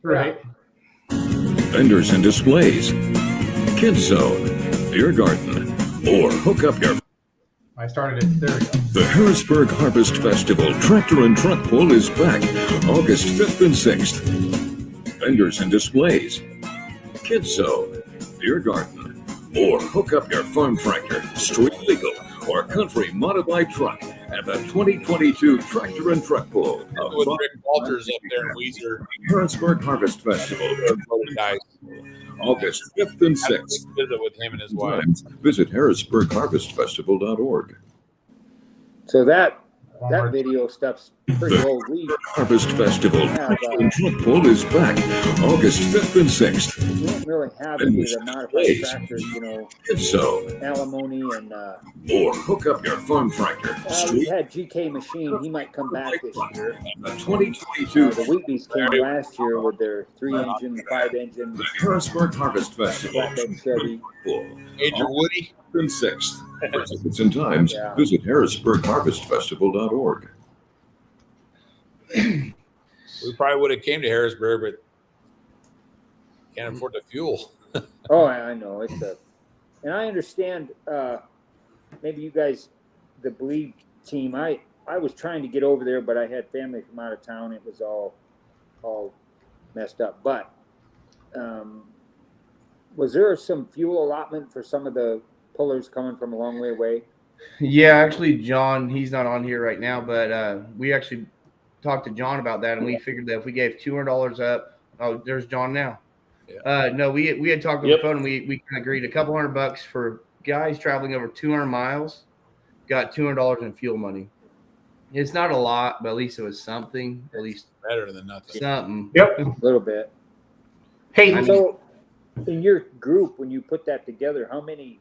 Right. Vendors and displays, kids zone, beer garden, or hook up your... I started it. There we go. The Harrisburg Harvest Festival Tractor and Truck Pull is back August 5th and 6th. Vendors and displays, kids zone, beer garden, or hook up your farm tractor, street legal, or country modified truck at the 2022 Tractor and Truck Pull. With Rick Walters up there in Weiser. Harrisburg Harvest Festival, Guys, August 5th and 6th. visit with him and his wife. Visit harrisburgharvestfestival.org. So that video stuff's pretty old. We Harvest Festival have, Truck Pull is back August 5th and 6th. we don't really have any of the modified tractors, If so, alimony and or hook up your farm tractor. we Street had GK Machine. He might come back this year. the 2022 The Wheatleys came last year with their 3-engine, 5-engine Harrisburg Harvest Festival flatbed Chevy. Pull Major Woody. and 6th. For tickets and times, Yeah. visit harrisburgharvestfestival.org. We probably would have came to Harrisburg, but can't afford the fuel. Oh, I know and I understand. Maybe you guys, the Believe team. I was trying to get over there, but I had family from out of town. It was all messed up. But was there some fuel allotment for some of the pullers coming from a long way away? Yeah, actually, John, he's not on here right now, but we actually talked to John about that, and we figured that if we gave $200 up, oh, there's John now. Yeah. No, we had talked on the phone, and we kind of agreed $200 for guys traveling over 200 miles, got $200 in fuel money. It's not a lot, but at least it was something. At least Better than nothing. something. Yep. A little bit. Hey, So, in your group, when you put that together, how many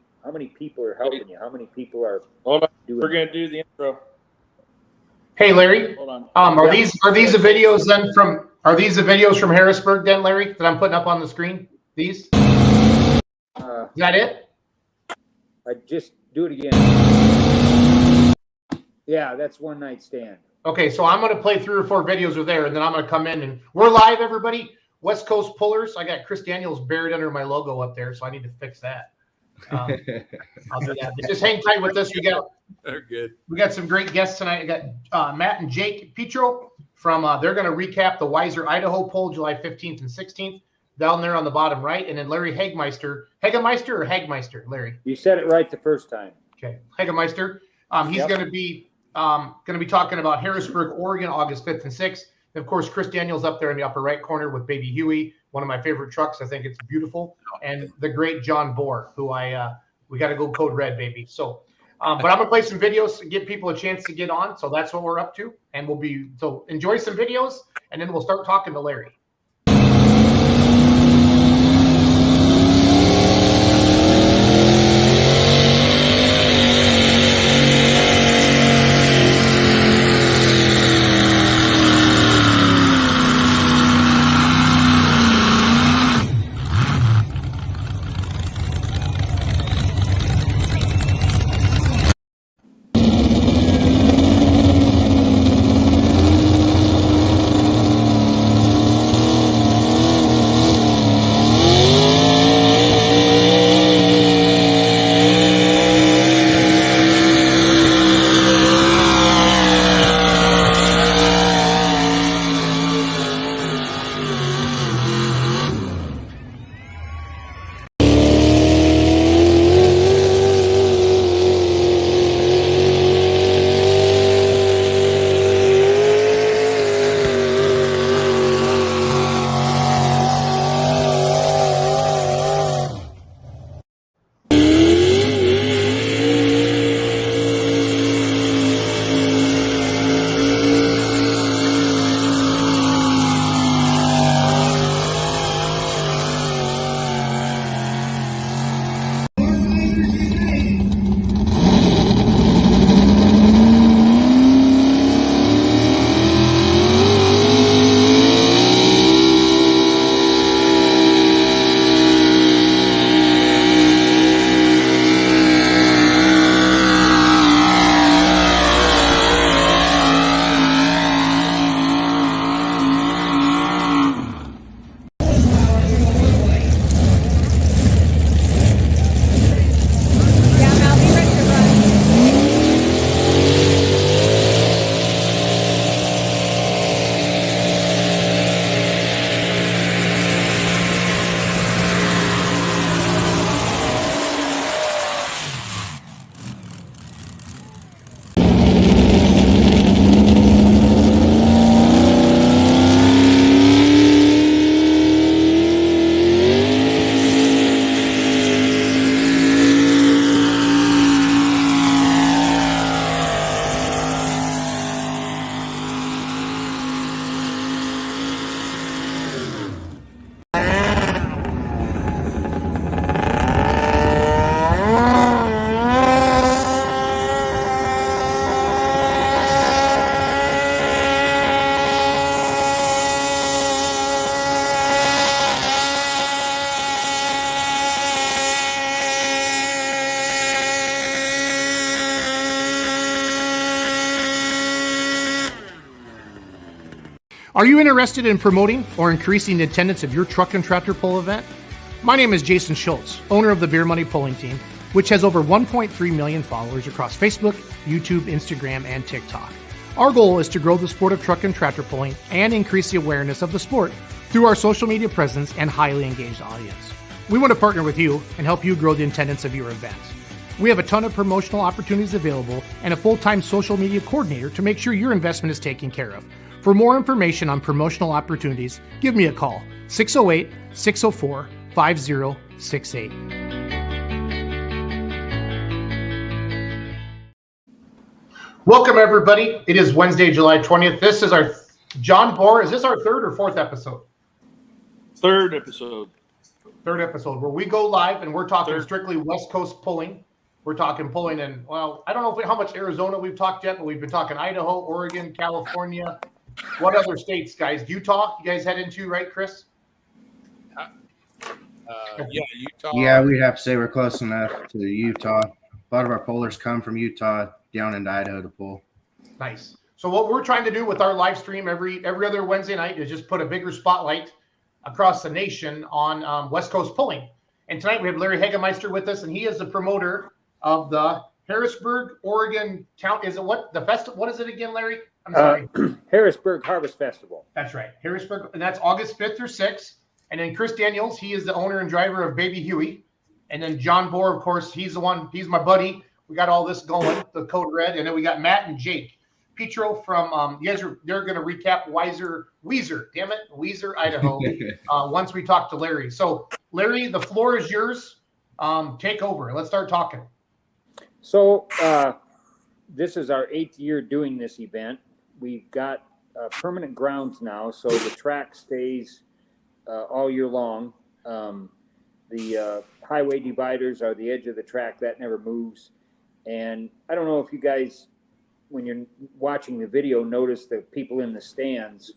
people are helping you? How many people are Hold on, doing? we're gonna do the intro. hey, Larry. Hold on. Are these the videos then from? Are these the videos from Harrisburg then, Larry? That I'm putting up on the screen. These? Is that it? I just do it again. Yeah, that's One Night Stand. Okay, so I'm going to play 3 or 4 videos with there, and then I'm going to come in and we're live, everybody. West Coast Pullers. I got Chris Daniels buried under my logo up there, so I need to fix that. I'll do that. But just hang tight with us. They're good. We got some great guests tonight. I got Matt and Jake Petro from. They're going to recap the Weiser Idaho Pull, July 15th and 16th, down there on the bottom right, and then Larry Hagemeister, or Hagmeister, Larry. You said it right the first time. Okay, Hagemeister. He's going to be talking about Harrisburg, Oregon, August 5th and 6th. And of course, Chris Daniels up there in the upper right corner with Baby Huey, one of my favorite trucks. I think it's beautiful. And the great John Bohr, who we got to go code red, baby. So, but I'm going to play some videos and give people a chance to get on. So that's what we're up to. And so enjoy some videos, and then we'll start talking to Larry. Are you interested in promoting or increasing the attendance of your truck and tractor pull event? My name is Jason Schultz, owner of the Beer Money Pulling Team, which has over 1.3 million followers across Facebook, YouTube, Instagram, and TikTok. Our goal is to grow the sport of truck and tractor pulling and increase the awareness of the sport through our social media presence and highly engaged audience. We want to partner with you and help you grow the attendance of your events. We have a ton of promotional opportunities available and a full-time social media coordinator to make sure your investment is taken care of. For more information on promotional opportunities, give me a call, 608-604-5068. Welcome, everybody. It is Wednesday, July 20th. This is our John Bohr. Is this our third or fourth episode? Third episode. Third episode, where we go live and we're talking strictly West Coast pulling. We're talking pulling in, well, I don't know how much Arizona we've talked yet, but we've been talking Idaho, Oregon, California. What other states, guys? Utah, you guys head into, right, Chris? Yeah, Utah. Yeah, we'd have to say we're close enough to Utah. A lot of our pullers come from Utah down into Idaho to pull. Nice. So what we're trying to do with our live stream every other Wednesday night is just put a bigger spotlight across the nation on West Coast pulling. And tonight we have Larry Hagemeister with us, and he is the promoter of the Harrisburg, Oregon town. Is it what the festival? What is it again, Larry? I'm sorry. Harrisburg Harvest Festival. That's right, Harrisburg, and that's August 5th through 6th. And then Chris Daniels, he is the owner and driver of Baby Huey. And then John Bohr, of course, he's my buddy. We got all this going, the Code Red, and then we got Matt and Jake. Petro from they're going to recap Weiser, Idaho. Once we talk to Larry. So Larry, the floor is yours. Take over. Let's start talking. So this is our 8th year doing this event. We've got permanent grounds now, so the track stays all year long. The highway dividers are the edge of the track. That never moves. And I don't know if you guys, when you're watching the video, notice the people in the stands.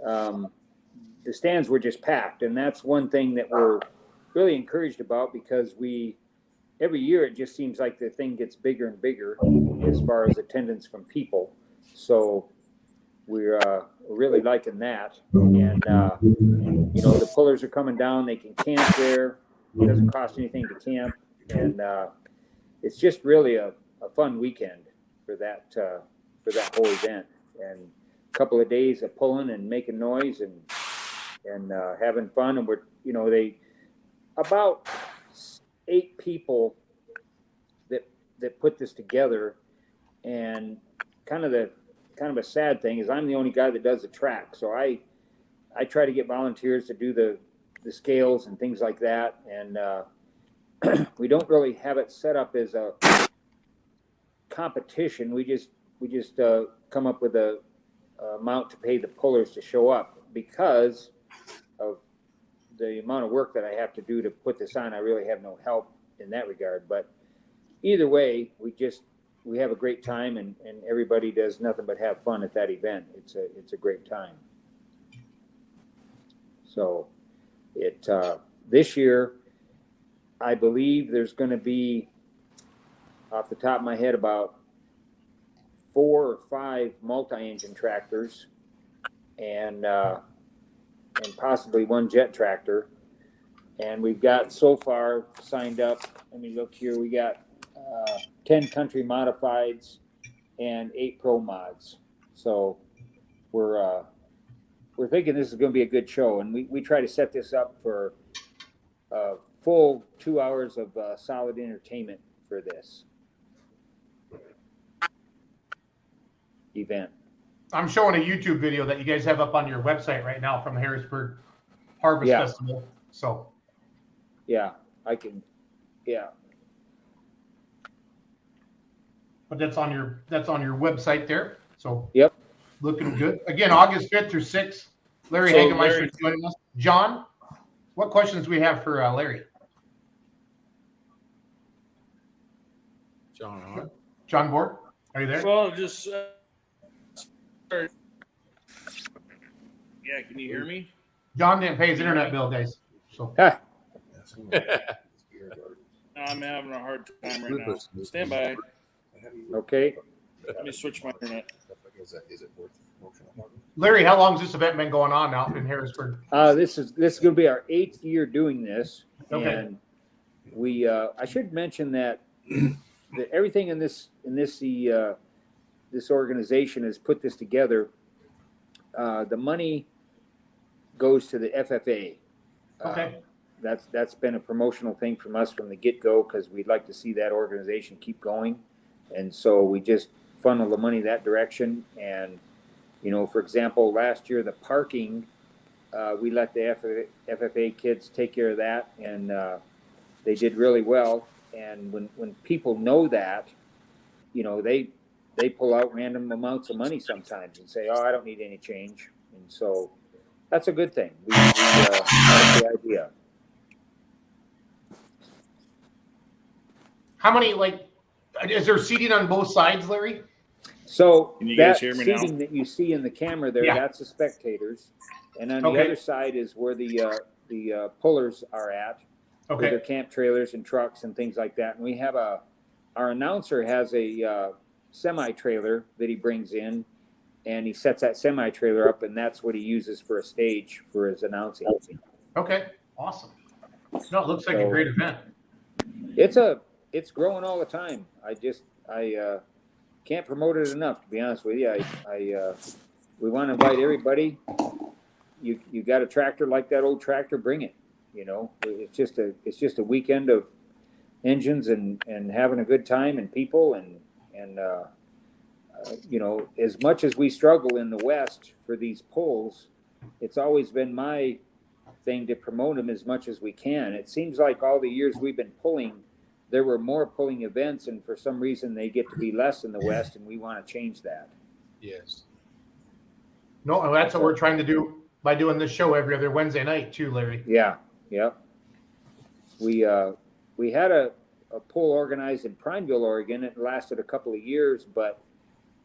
The stands were just packed, and that's one thing that we're really encouraged about, because every year it just seems like the thing gets bigger and bigger as far as attendance from people. So we're really liking that. And, the pullers are coming down. They can camp there. It doesn't cost anything to camp. And it's just really a fun weekend for that whole event. And a couple of days of pulling and making noise and having fun. And we're, about 8 people that put this together. And kind of a sad thing is I'm the only guy that does the track. So I try to get volunteers to do the scales and things like that. And we don't really have it set up as a competition. We just come up with a amount to pay the pullers to show up, because of the amount of work that I have to do to put this on. I really have no help in that regard. But either way, we have a great time, and everybody does nothing but have fun at that event. It's a great time. So this year, I believe there's going to be, off the top of my head, about 4 or 5 multi-engine tractors and possibly 1 jet tractor. And we've got so far signed up. Let me look here. We got 10 country modifieds and 8 pro mods. So we're thinking this is going to be a good show, and we try to set this up for full 2 hours of solid entertainment for this event. I'm showing a YouTube video that you guys have up on your website right now from the Harrisburg Harvest Festival. So yeah, I can. Yeah. But that's on your website there. So yep, looking good. Again, August 5th through 6th. Larry Hagemeister is joining us. John, what questions do we have for Larry? John Bohr, are you there? Well, just yeah. Can you hear me? John didn't pay his internet bill, guys. So I'm having a hard time right now. Stand by. okay. Let me switch my internet. Is it worth Larry, how long has this event been going on now in Harrisburg? This is going to be our 8th year doing this, Okay. and we. I should mention that everything in this organization has put this together. The money goes to the FFA. Okay. That's been a promotional thing from us from the get-go because we'd like to see that organization keep going, and so we just funnel the money that direction. And for example, last year the parking, we let the FFA kids take care of that, and they did really well. And when people know that, they pull out random amounts of money sometimes and say, "Oh, I don't need any change," and so that's a good thing. We like the idea. How many, is there seating on both sides, Larry? So Can you that guys hear me now? seating that you see in the camera there, Yeah. that's the spectators, and on Okay. the other side is where the pullers are at, with their Okay. camp trailers and trucks and things like that. And we have our announcer has a semi trailer that he brings in, and he sets that semi trailer up, and that's what he uses for a stage for his announcing. Okay. Awesome. No, it looks like a great event. It's growing all the time. I can't promote it enough, to be honest with you. We want to invite everybody. You got a tractor like that old tractor, bring it. It's just a weekend of engines and having a good time and people and as much as we struggle in the West for these pulls, it's always been my thing to promote them as much as we can. It seems like all the years we've been pulling, there were more pulling events, and for some reason they get to be less in the West, and we want to change that. Yes. No, and that's what we're trying to do by doing this show every other Wednesday night too, Larry. Yeah. We had a pull organized in Prineville, Oregon. It lasted a couple of years, but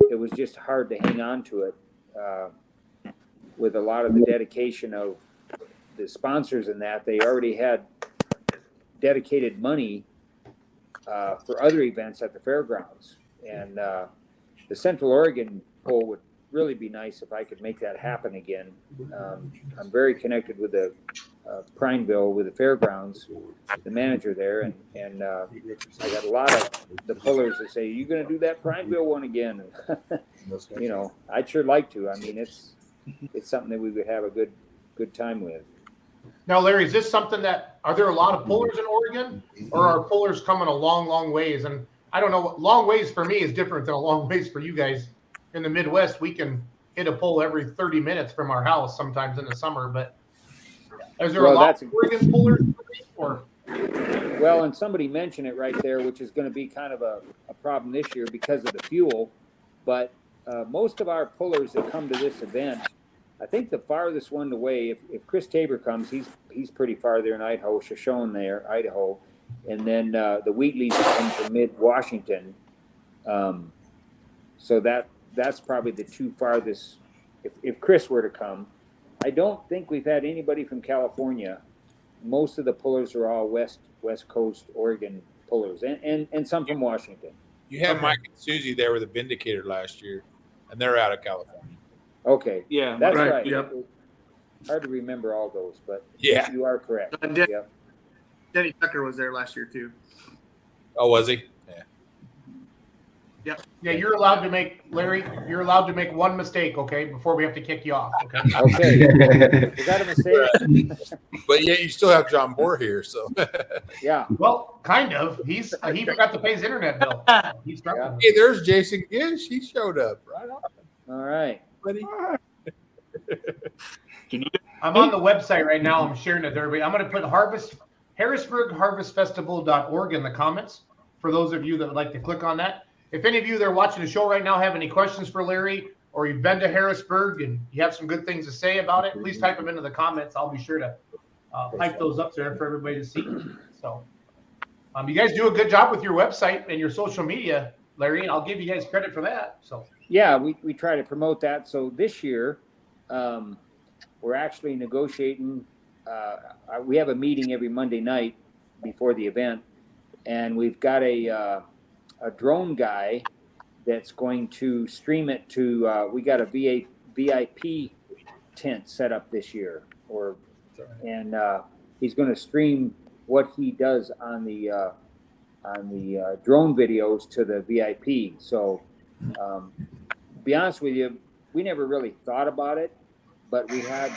it was just hard to hang on to it with a lot of the dedication of the sponsors and that. They already had dedicated money for other events at the fairgrounds. And the Central Oregon poll would really be nice if I could make that happen again. I'm very connected with the Prineville, with the fairgrounds, the manager there, and I got a lot of the pullers that say, "You going to do that Prineville one again?" I'd sure like to. I mean, it's something that we would have a good time with. Now, Larry, is this something are there a lot of pullers in Oregon, or are pullers coming a long, long ways? And I don't know, long ways for me is different than a long ways for you guys. In the Midwest, we can hit a pull every 30 minutes from our house sometimes in the summer, but is there a lot of Oregon pullers? Well, and somebody mentioned it right there, which is going to be kind of a problem this year because of the fuel. But most of our pullers that come to this event, I think the farthest one away, if Chris Tabor comes, he's pretty far there in Idaho, Shoshone there, Idaho. And then the Wheatleys come from mid-Washington. So that's probably the two farthest. If Chris were to come, I don't think we've had anybody from California. Most of the pullers are all West Coast Oregon pullers, and some from Washington. You had Mike and Susie there with a Vindicator last year, and they're out of California. Okay, Yeah, that's right. right. Yep. Hard to remember all those, but Yeah. you are correct. Yep. Denny Tucker was there last year too. Oh, was he? Yeah. Yeah, you're allowed to make, Larry, one mistake, okay, before we have to kick you off, okay? Okay. Is that a mistake? But yeah, you still have John Bohr here, so. Yeah. Well, kind of. He forgot to pay his internet bill. He's struggling. Hey, there's Jason Gish. He showed up. Right on. All right. Buddy. I'm on the website right now. I'm sharing it with everybody. I'm going to put HarrisburgHarvestFestival.org in the comments for those of you that would like to click on that. If any of you that are watching the show right now have any questions for Larry, or you've been to Harrisburg and you have some good things to say about it, please type them into the comments. I'll be sure to type those up there for everybody to see. So you guys do a good job with your website and your social media, Larry, and I'll give you guys credit for that. So Yeah, we try to promote that. So this year, we're actually negotiating. We have a meeting every Monday night before the event, and we've got a drone guy that's going to stream it to. We got a VIP tent set up this year, and he's going to stream what he does on the drone videos to the VIP. So, to be honest with you, we never really thought about it, but we had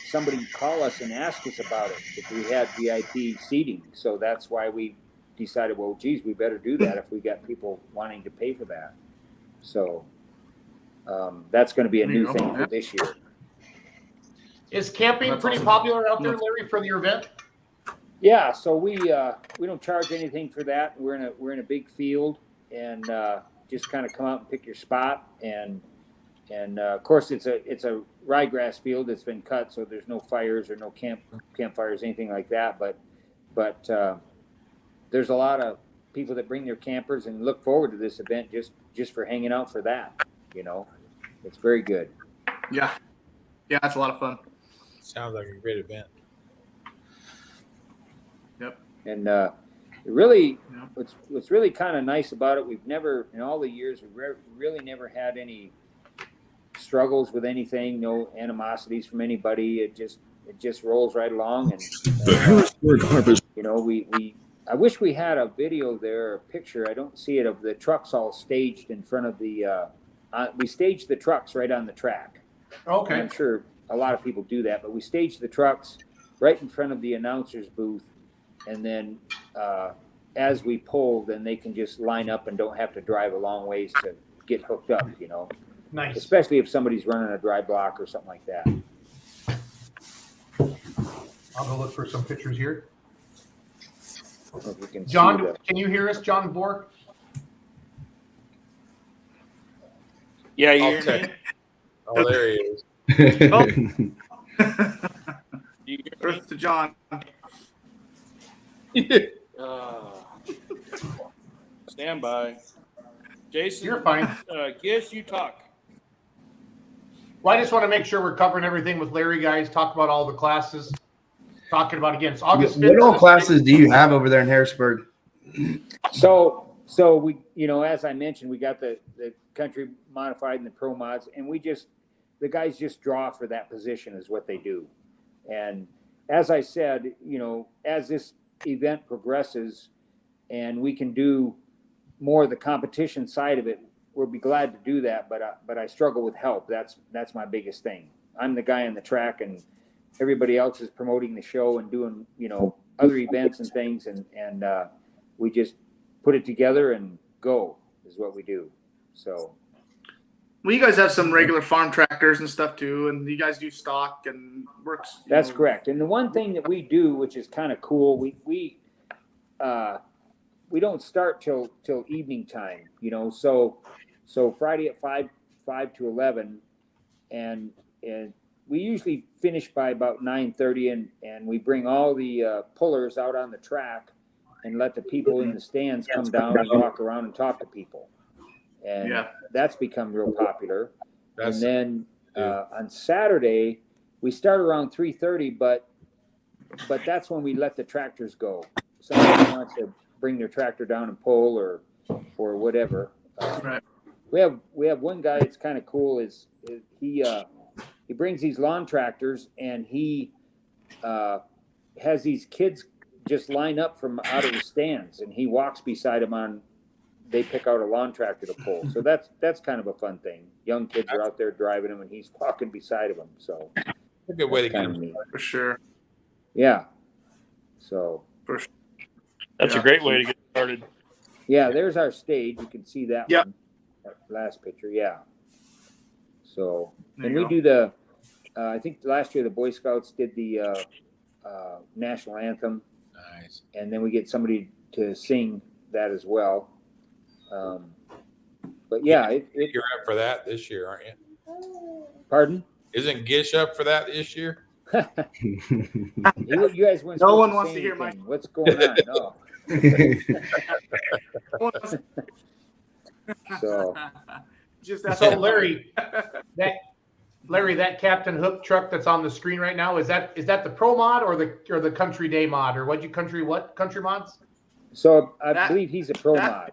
somebody call us and ask us about it if we had VIP seating. So that's why we decided, well, geez, we better do that if we got people wanting to pay for that. So that's going to be a new thing for this year. Is camping pretty popular out there, Larry, for your event? Yeah, so we don't charge anything for that. We're in a big field, and just kind of come out and pick your spot. And of course it's a ryegrass field that's been cut, so there's no fires or no campfires, anything like that. But there's a lot of people that bring their campers and look forward to this event just for hanging out for that. You know, it's very good. Yeah, it's a lot of fun. Sounds like a great event. Yep. And really, what's really kind of nice about it, we've never, in all the years, we've really never had any struggles with anything, no animosities from anybody. It just rolls right along. And The Harrisburg Harvest. you know, I wish we had a video there, or a picture. I don't see it, of the trucks all staged in front of the. We staged the trucks right on the track. Okay. And I'm sure a lot of people do that, but we staged the trucks right in front of the announcer's booth, and then as we pull, then they can just line up and don't have to drive a long ways to get hooked up. You know, Nice. especially if somebody's running a dry block or something like that. I'll go look for some pictures here. I don't know if you can see John, can you hear us, John Bork? Yeah, you hear Okay. me? Oh, there he is. You hear me? Earth to John. Stand by. Jason, You're fine. Gish, you talk. Well, I just want to make sure we're covering everything with Larry, guys. Talk about all the classes. Talking about, again, it's August 5th. What all classes do you have over there in Harrisburg? So we, you know, as I mentioned, we got the country modified and the pro mods, and the guys just draw for that position is what they do. And as I said, you know, as this event progresses and we can do more of the competition side of it, we'll be glad to do that. But I struggle with help. That's my biggest thing. I'm the guy on the track, and everybody else is promoting the show and doing, you know, other events and things. And we just put it together and go is what we do. So. Well, you guys have some regular farm tractors and stuff too, and you guys do stock and works. That's correct. And the one thing that we do, which is kind of cool, we don't start till evening time, you know. So Friday at 5 to 11, and we usually finish by about 9:30, and we bring all the pullers out on the track and let the people in the stands come down and walk around and talk to people. And that's become real popular. And then on Saturday, we start around 3:30, but that's when we let the tractors go. Somebody wants to bring their tractor down and pull or whatever. Right. We have one guy that's kind of cool. Is he brings these lawn tractors, and he has these kids just line up from out of the stands, and he walks beside them they pick out a lawn tractor to pull. So that's kind of a fun thing. Young kids are out there driving them, and he's walking beside of them. So A good way to get him. neat. For sure. Yeah. So That's a great way to get started. yeah, there's our stage. You can see that Yep. one. That last picture. Yeah. So There and you we go. do the. I think last year the Boy Scouts did the national anthem, Nice. and then we get somebody to sing that as well. But yeah, You're up for that this year, aren't you? Pardon? Isn't Gish up for that this year? You guys weren't No one supposed wants say to hear my- anything. What's going on? No. So Just that's So Larry, that Captain Hook truck that's on the screen right now, is that the pro mod or the country day mod, or country mods? I That- believe he's a pro that- mod.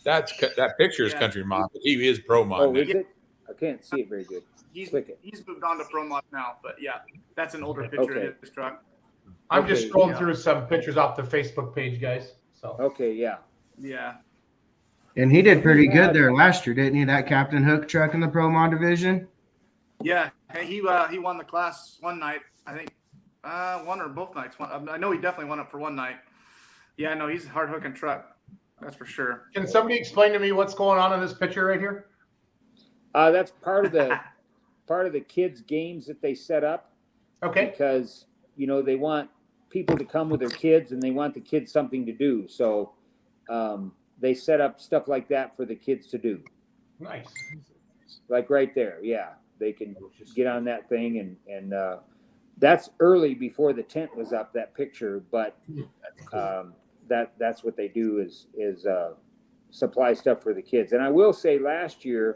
That picture is Yeah. country mod, but he is pro mod. Oh, is it? I can't see it very good. He's Click it. he's moved on to Pro Mod now, but yeah, that's an older picture Okay. of his truck. I'm just Okay, scrolling yeah. through some pictures off the Facebook page, guys. So Okay, yeah. Yeah. And he did pretty good there last year, didn't he? That Captain Hook truck in the Pro Mod division. Yeah. Hey, he won the class one night. I think one or both nights. I know he definitely won it for one night. Yeah, no, he's a hard hooking truck. That's for sure. can somebody explain to me what's going on in this picture right here? That's part of the kids' games that they set up Okay. because they want people to come with their kids and they want the kids something to do. So they set up stuff like that for the kids to do. Nice. Like right there, yeah, they can get on that thing and that's early before the tent was up. That picture, but that's what they do is supply stuff for the kids. And I will say, last year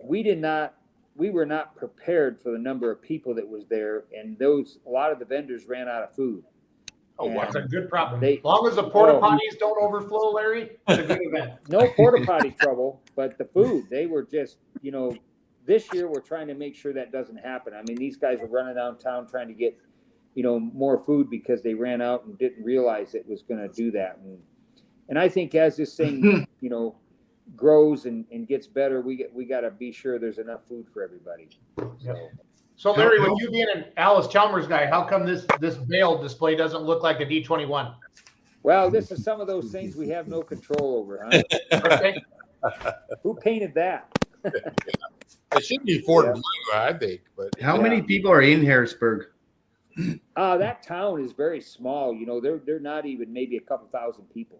we were not prepared for the number of people that was there, and a lot of the vendors ran out of food. Oh, wow. That's a good problem. They- As long as the porta Oh. potties don't overflow, Larry, it's a good event. No porta potty trouble, but the food, they were just, this year we're trying to make sure that doesn't happen. I mean, these guys are running downtown trying to get, more food because they ran out and didn't realize it was going to do that. And I think as this thing, grows and gets better, we got to be sure there's enough food for everybody. So, So Larry, with you being an Alice Chalmers guy, how come this bale display doesn't look like a D21? well, this is some of those things we have no control over, huh? Okay. Who painted that? It should be Ford Blue, I think. But How many people are in Harrisburg? That town is very small. They're not even maybe a couple thousand people.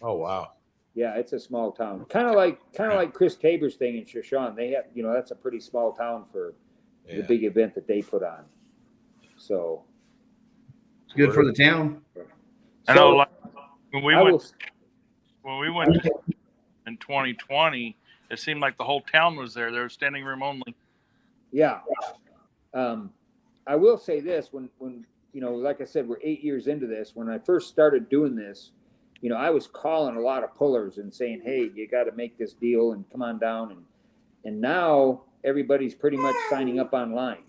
oh wow, Yeah, it's a small town. Kind of like Chris Tabor's thing in Shoshone. They have, that's a pretty small town for the yeah. big event that they put on. So It's good for the town. I know, So, like, when we I went will, when we went in 2020, it seemed like the whole town was there. There was standing room only. yeah. I will say this, when like I said, we're 8 years into this. When I first started doing this, I was calling a lot of pullers and saying, hey, you got to make this deal and come on down. And now everybody's pretty much signing up online.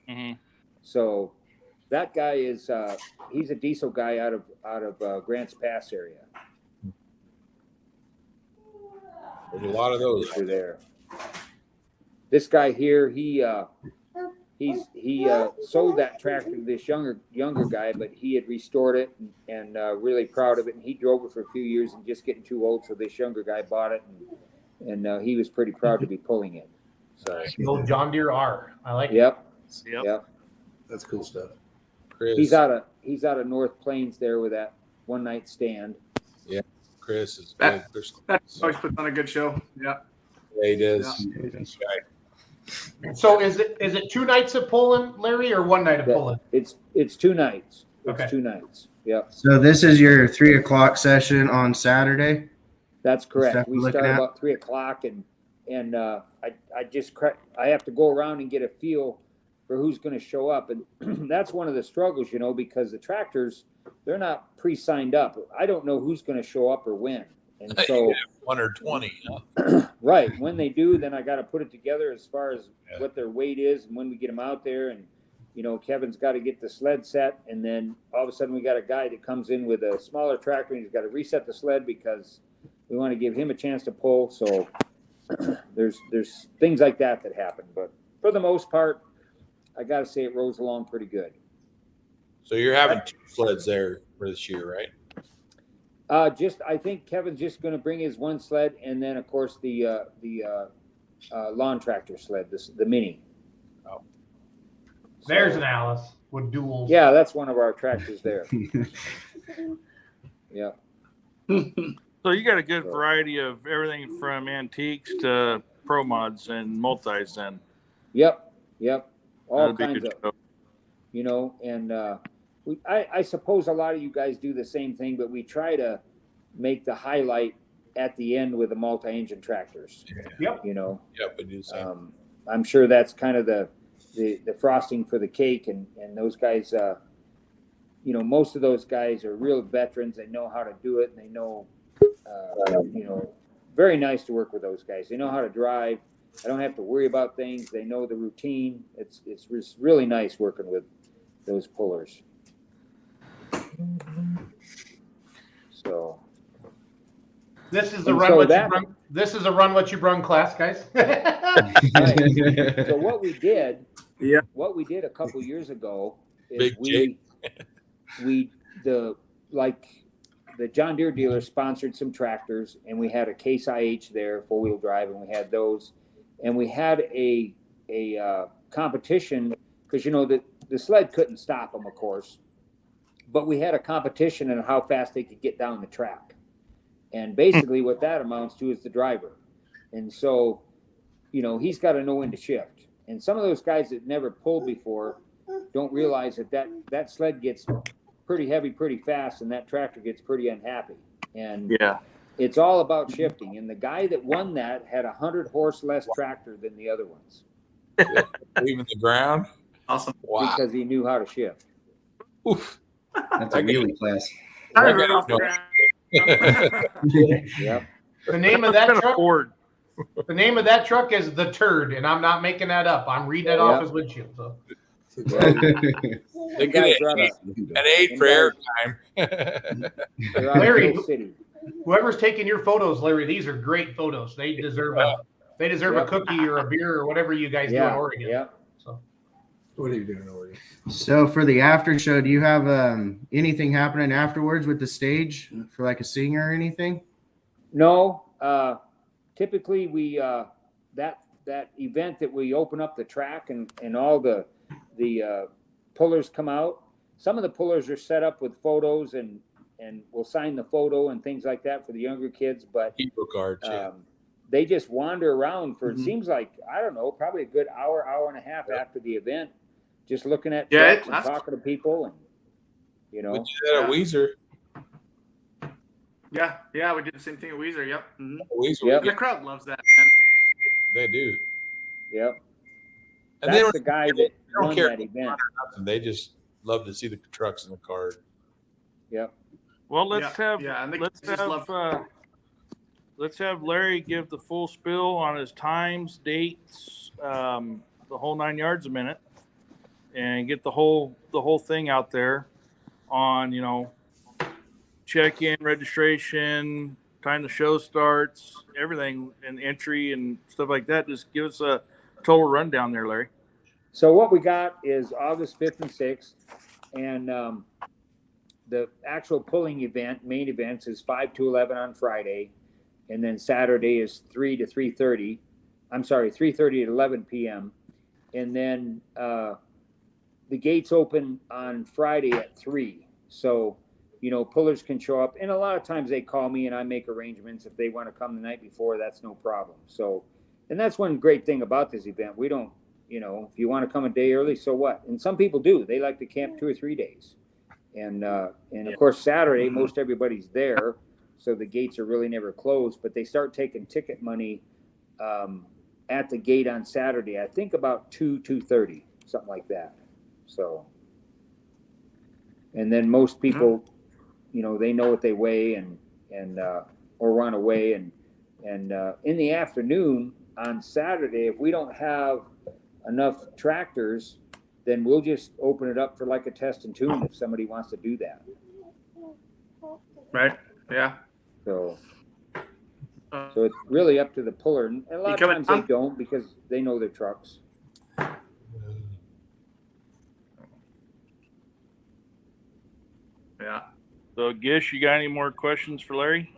Mm-hmm. So that guy is, he's a diesel guy out of Grants Pass area. There's a lot of those. They're there. This guy here, he sold that tractor to this younger guy, but he had restored it and really proud of it. And he drove it for a few years and just getting too old, so this younger guy bought it and he was pretty proud to be pulling it. So The old John Deere R. I like it. yep. That's cool stuff. Chris, He's out of North Plains there with that one night stand. Chris is That- good. That always puts on a good show. Yeah. Yeah, he does. So is it 2 nights of pulling, Larry, or 1 night of pulling? It's 2 nights. It's Okay. 2 nights. Yep. So this is your 3:00 session on Saturday. That's correct. Stuff We we're start looking at? about 3:00 and I have to go around and get a feel for who's going to show up. And that's one of the struggles, because the tractors, they're not pre-signed up. I don't know who's going to show up or when. And so, 1 or 20. Huh? right, when they do, then I got to put it together as far as Yeah. what their weight is and when we get them out there. And, Kevin's got to get the sled set. And then all of a sudden we got a guy that comes in with a smaller tractor and he's got to reset the sled because we want to give him a chance to pull. So there's things like that happen. But for the most part, I got to say it rolls along pretty good. So you're having 2 sleds there for this year, right? I think Kevin's just going to bring his one sled, and then of course the lawn tractor sled, the mini. Oh. There's an Alice with duals. Yeah, that's one of our tractors there. Yeah. So you got a good variety of everything from antiques to pro mods and multis. Then Yep. All that'd be a kinds good of, show. and I suppose a lot of you guys do the same thing, but we try to make the highlight at the end with the multi-engine tractors. Yep. Yep, we do the same. I'm sure that's kind of the frosting for the cake, and those guys, most of those guys are real veterans. They know how to do it, and they know, very nice to work with those guys. They know how to drive. I don't have to worry about things. They know the routine. It's really nice working with those pullers. So This is the And run so what that- you brung. This is a run what you brung class, guys. so what we did Yeah. a couple years ago is Big Jake. the John Deere dealer sponsored some tractors, and we had a Case IH there, 4-wheel drive, and we had those, and we had a competition because the sled couldn't stop them, of course, but we had a competition on how fast they could get down the track, and basically what that amounts to is the driver, and so he's got to know when to shift, and some of those guys that never pulled before don't realize that sled gets pretty heavy pretty fast, and that tractor gets pretty unhappy. And Yeah. it's all about shifting. And the guy that won that had 100 horse less tractor than the other ones Leaving the ground. Awesome. Wow. because he knew how to shift. Oof. That's a wheelie class. I I ran got off the it. ground. Yep. The name of that Been a truck. Ford. The name of that truck is the Turd, and I'm not making that up. I'm reading it off Yeah. his windshield. So. They Guys get are out of- an aid for airtime. they're out of Larry, Hill City. Whoever's taking your photos, Larry, these are great photos. They deserve a Yep. cookie or a beer or whatever you guys do in Yeah. Oregon. Yeah. So What are you doing over here? So for the after show, do you have anything happening afterwards with the stage for like a singer or anything? No, typically we that event that we open up the track and all the pullers come out. Some of the pullers are set up with photos and we'll sign the photo and things like that for the younger kids, but Hero cards. Yeah. they just wander around for Mhm. it seems like, I don't know, probably a good hour and a half after the event, just looking at Yeah, trucks and that's- talking to people and We did that at Weiser. Yeah, we did the same thing at Weiser. Yep. Mhm. Weiser. Yep. The crowd loves that, man. They do. Yep. And they That's don't, the guy that don't won care that event. nothing. They just love to see the trucks in the card. Yep. Well, let's have and they let's just have love. let's have Larry give the full spill on his times, dates, the whole 9 yards a minute, and get the whole thing out there on check-in, registration, time the show starts, everything, and entry and stuff like that. Just give us a total rundown there, Larry. So what we got is August 5th and 6th, and the actual pulling event, main events, is 5 to 11 on Friday, and then Saturday is 3 to 3:30. I'm sorry, 3:30 to 11 p.m. And then the gates open on Friday at 3. So, pullers can show up, and a lot of times they call me and I make arrangements. If they want to come the night before, that's no problem. So, and that's one great thing about this event. We don't, if you want to come a day early, so what? And some people do. They like to camp 2 or 3 days. And of course, Saturday, most everybody's there. So the gates are really never closed, but they start taking ticket money at the gate on Saturday. I think about 2:30, something like that. So, and then most people, they know what they weigh and or run away. And in the afternoon on Saturday, if we don't have enough tractors, then we'll just open it up for like a test and tune if somebody wants to do that. Right. Yeah. So it's really up to the puller. And a lot of coming times they down? don't because they know their trucks. Yeah. So, Gish, you got any more questions for Larry?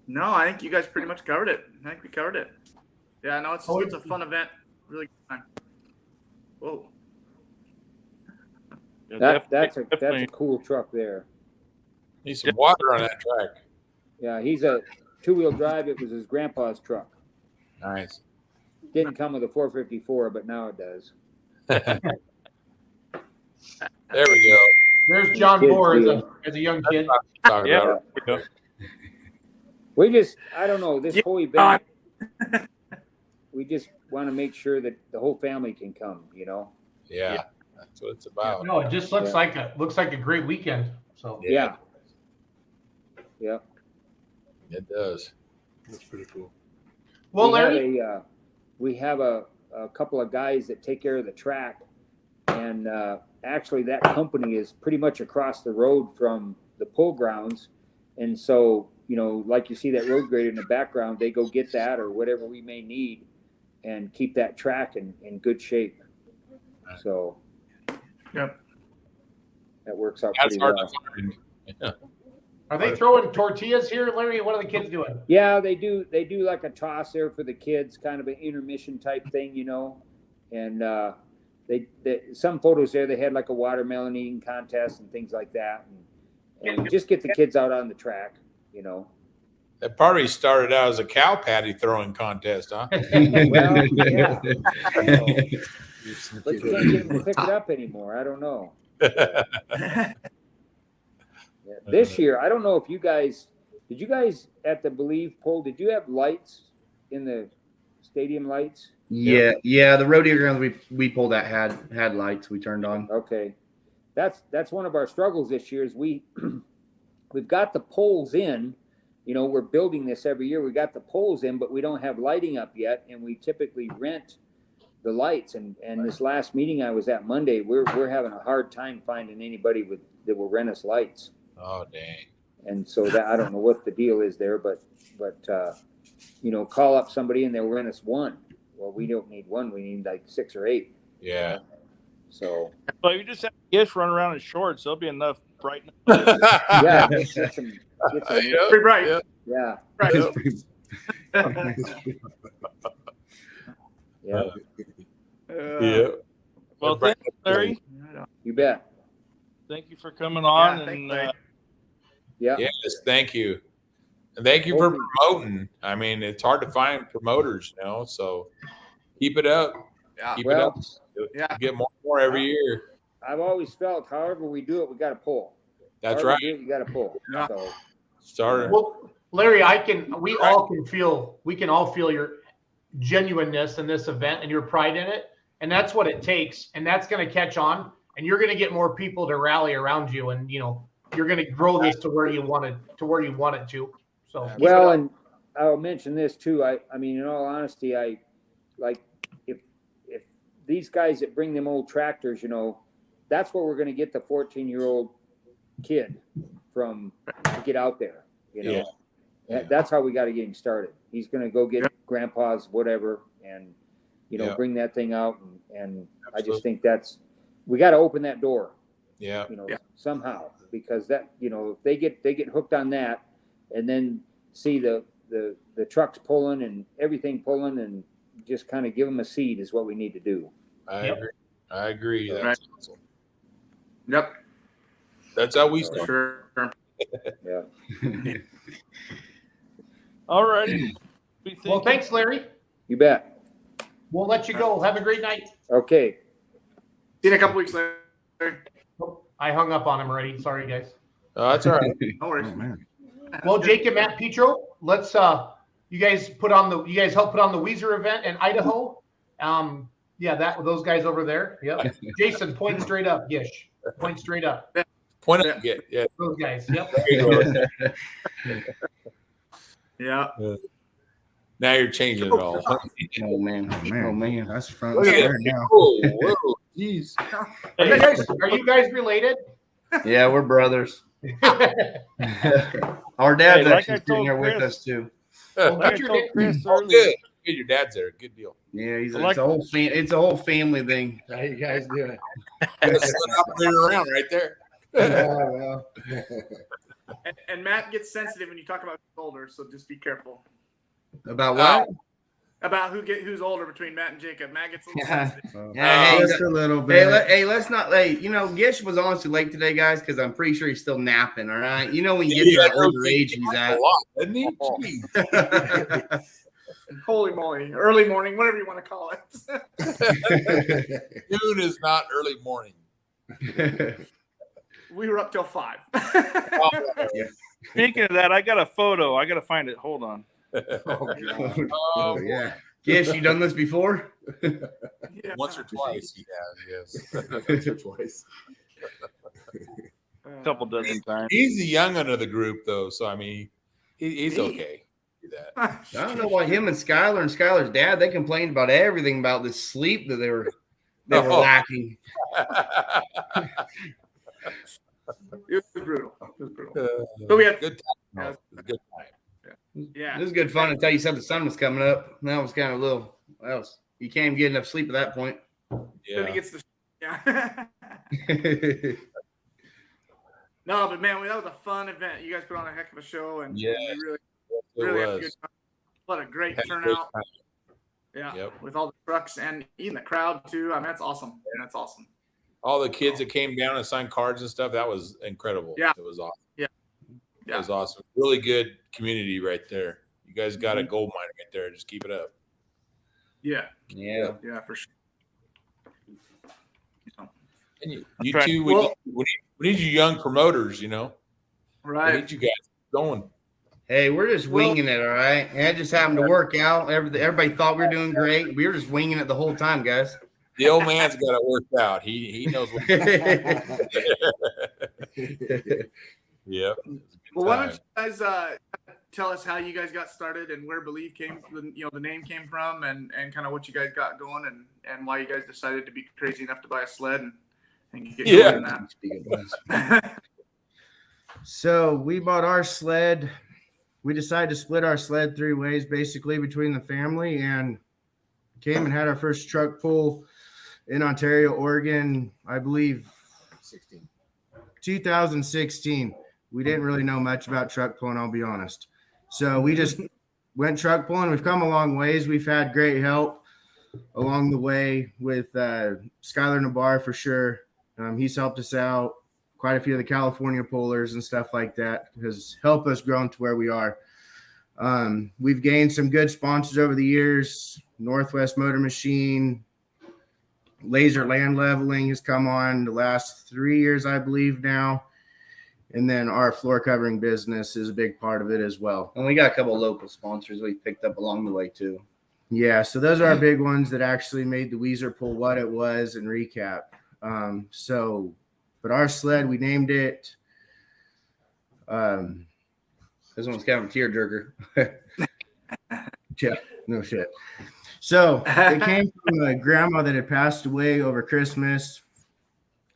No, I think you guys pretty much covered it. I think we covered it. Yeah, no, it's a fun event. Really good time. Whoa. Yeah, That's a definitely. cool truck there. Need some water on that track. Yeah, he's a 2-wheel drive. It was his grandpa's truck. Nice. Didn't come with a 454, but now it does. There we go. there's John Kids Moore deal. as a young kid. Talking Yeah. about Yeah. I don't know, this whole event, we just want to make sure that the whole family can come, Yeah, that's what it's about. No, it just looks Yeah. like a great weekend. So Yeah. Yeah. It does. That's pretty cool. Well, Larry, we have a couple of guys that take care of the track, and actually that company is pretty much across the road from the pull grounds, and so like you see that road grader in the background, they go get that or whatever we may need, and keep that track in good shape. So, Yep, that works out That's pretty hard well. to find. Yeah. are they throwing tortillas here, Larry? What are the kids doing? Yeah, they do like a toss there for the kids, kind of an intermission type thing, and they some photos there, they had like a watermelon eating contest and things like that, and just get the kids out on the track. That probably started out as a cow patty throwing contest, huh? Well, yeah. But you can't get them to pick it up anymore. I don't know. Yeah. This year, I don't know if did you guys at the Believe Pull, did you have lights in the stadium lights? Yeah. The rodeo grounds we pulled at had lights we turned on. Okay. That's one of our struggles this year is we've got the poles in. We're building this every year. We got the poles in, but we don't have lighting up yet, and we typically rent the lights. And this last meeting I was at Monday, we're having a hard time finding anybody that will rent us lights. Oh, dang. And so that I don't know what the deal is there, but call up somebody and they'll rent us one. Well, we don't need one. We need like 6 or 8. Yeah. So. But you just have Gish run around in shorts. There'll be enough brightness. Yeah. Get some pretty bright. yeah. Right. Yeah. Yeah. Well, thank you, Larry. You bet. Thank you for coming on. Yeah, and thanks, Yeah. Yes, thank you. And thank you for promoting. I mean, it's hard to find promoters, so keep it up. Yeah. Keep Well, it up. Yeah. Get more and more every year. I've always felt, however we do it, we got to pull. That's However right. we do it, you got to pull. Yeah. So, Started. Well, Larry, we can all feel your genuineness in this event and your pride in it. And that's what it takes. And that's going to catch on, and you're going to get more people to rally around you. And, you're going to grow this to where you want it to. So, well, and I'll mention this too. I mean, in all honesty, I like if these guys that bring them old tractors, that's where we're going to get the 14-year-old kid from to get out there. Yeah. That's how we got to get him started. He's going to go get grandpa's whatever, and bring that thing out. And I just think we got to open that door. Yeah. Somehow, because that if they get hooked on that, and then see the trucks pulling and everything pulling, and just kind of give them a seed is what we need to do. I agree. That's awesome. Yep. That's how we For start. sure. Yeah. all righty. well, thanks, Larry. You bet. We'll let you go. Have a great night. Okay. See you in a couple weeks later. Oh, I hung up on him already. Sorry, guys. Oh, that's all right. No worries. Oh, man. Well, Jake and Matt Petro, let's you guys help put on the Weiser event in Idaho. Those guys over there. Yep. Jason, point straight up, Gish. Point straight up. Point up. Yeah. Those guys. Yep. Yeah. Now you're changing it all. Oh man. Oh, man. That's front Look and at center that. now. Whoa, jeez. Are you guys related? Yeah, we're brothers. Our dad's Hey, like I actually sitting told here with Chris. us too. Well, Like I get your told name. Chris Oh, earlier, good. Good, your dad's there. Good deal. Yeah, it's Like- a whole family thing. How you guys doing? That's the operator around right there. Yeah, well. And Matt gets sensitive when you talk about who's older, so just be careful About what? about who's older between Matt and Jacob. Matt gets a little Yeah. sensitive. Hey, Just a little bit. let's not Gish was honestly late today, guys, because I'm pretty sure he's still napping. All right, you know when you get to that older age he's A at. lot, doesn't he? Jeez. Holy moly. Early morning, whatever you want to call it. Noon is not early morning. We were up till 5. speaking of that, I got a photo. I got to find it. Hold on. Oh, Yeah. Gish, you done this before? Yeah. once or twice he has, yes. Once or twice. A couple dozen times. He's the young one of the group, though, so I mean, he's okay. that. I don't know why him and Skylar's dad, they complained about everything about this sleep that they were lacking. It was brutal. But we had good time. No, it was a good time. Yeah. It was good fun until you said the sun was coming up. That was kind of a little. You can't even get enough sleep at that point. Then he gets the No, but man, that was a fun event. You guys put on a heck of a show, and Yeah, we it really had a was. good time. What a great Had a great turnout. time. Yeah, Yep. with all the trucks and even the crowd too. I mean, that's awesome. That's awesome. All the kids that came down and signed cards and stuff, that was incredible. Yeah. It was awesome. Yeah. It was awesome. Really good community right there. You guys got a gold mine right there. Just keep it up. Yeah, Yeah. for sure. And you right. two, we need you young promoters, you know. We Right. need you guys going. Hey, we're just winging it, all right? And it just happened to work out. Everybody thought we were doing great. We were just winging it the whole time, guys. The old man's got it worked out. He knows what. Yep. Well, why don't you guys tell us how you guys got started and where Believe came, the name came from, and kind of what you guys got going, and why you guys decided to be crazy enough to buy a sled and get going in that. So we bought our sled. We decided to split our sled 3 ways, basically, between the family, and came and had our first truck pull in Ontario, Oregon, I believe 2016. We didn't really know much about truck pulling, I'll be honest. So we just went truck pulling. We've come a long ways. We've had great help along the way with Skylar Nabar for sure. He's helped us out. Quite a few of the California pullers and stuff like that has helped us grow to where we are. We've gained some good sponsors over the years. Northwest Motor Machine, Laser Land Leveling has come on the last 3 years, I believe now. And then our floor covering business is a big part of it as well. And we got a couple of local sponsors we picked up along the way too. Yeah, so those are our big ones that actually made the Weiser Pull what it was and recap. But our sled, we named it. This one's kind of a tearjerker. Yeah, no shit. So it came from a grandma that had passed away over Christmas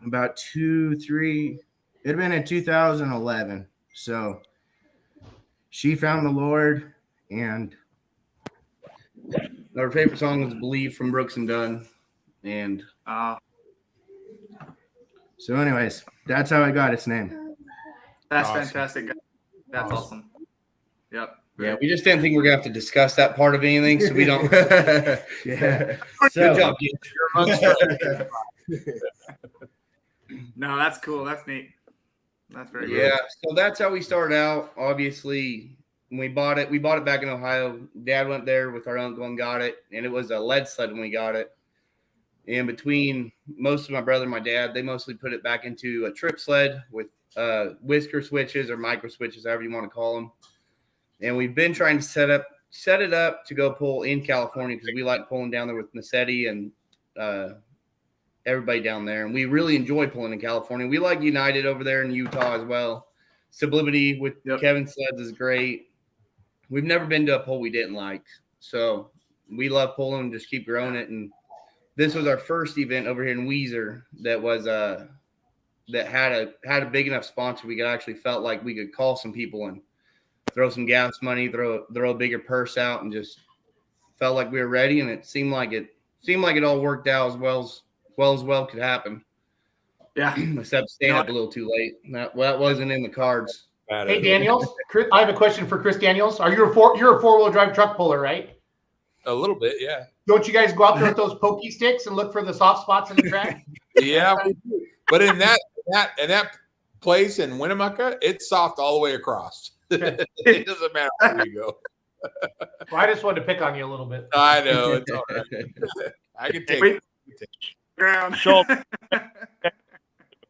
about 2-3. It had been in 2011. So she found the Lord, and our favorite song was "Believe" from Brooks and Dunn. And so anyways, that's how it got its name. That's Awesome. fantastic. That's awesome. Yep. Yeah, we just didn't think we were going to have to discuss that part of anything, so we don't. Yeah. So, good job, No, that's cool. That's neat. That's very good. yeah, so that's how we started out. Obviously, when we bought it back in Ohio. Dad went there with our uncle and got it, and it was a lead sled when we got it. And between most of my brother and my dad, they mostly put it back into a trip sled with whisker switches or micro switches, however you want to call them. And we've been trying to set it up to go pull in California because we like pulling down there with Nassetti and everybody down there. And we really enjoy pulling in California. We like United over there in Utah as well. Sublimity with Kevin sleds is great. We've never been to a pull we didn't like. So we love pulling and just keep growing it. And this was our first event over here in Weiser that was that had a big enough sponsor we could actually felt like we could call some people and throw some gas money, throw a bigger purse out, and just felt like we were ready. And it seemed like it all worked out as well could happen. Yeah. Except staying up a little too late. That wasn't in the cards. Hey, Daniels, I have a question for Chris Daniels. You're a four-wheel drive truck puller, right? A little bit, yeah. Don't you guys go out there with those pokey sticks and look for the soft spots in the track? Yeah, we do. But in that place in Winnemucca, it's soft all the way across. It doesn't matter where you go. Well, I just wanted to pick on you a little bit. I know, it's all right. I can take it. Ground. Schultz.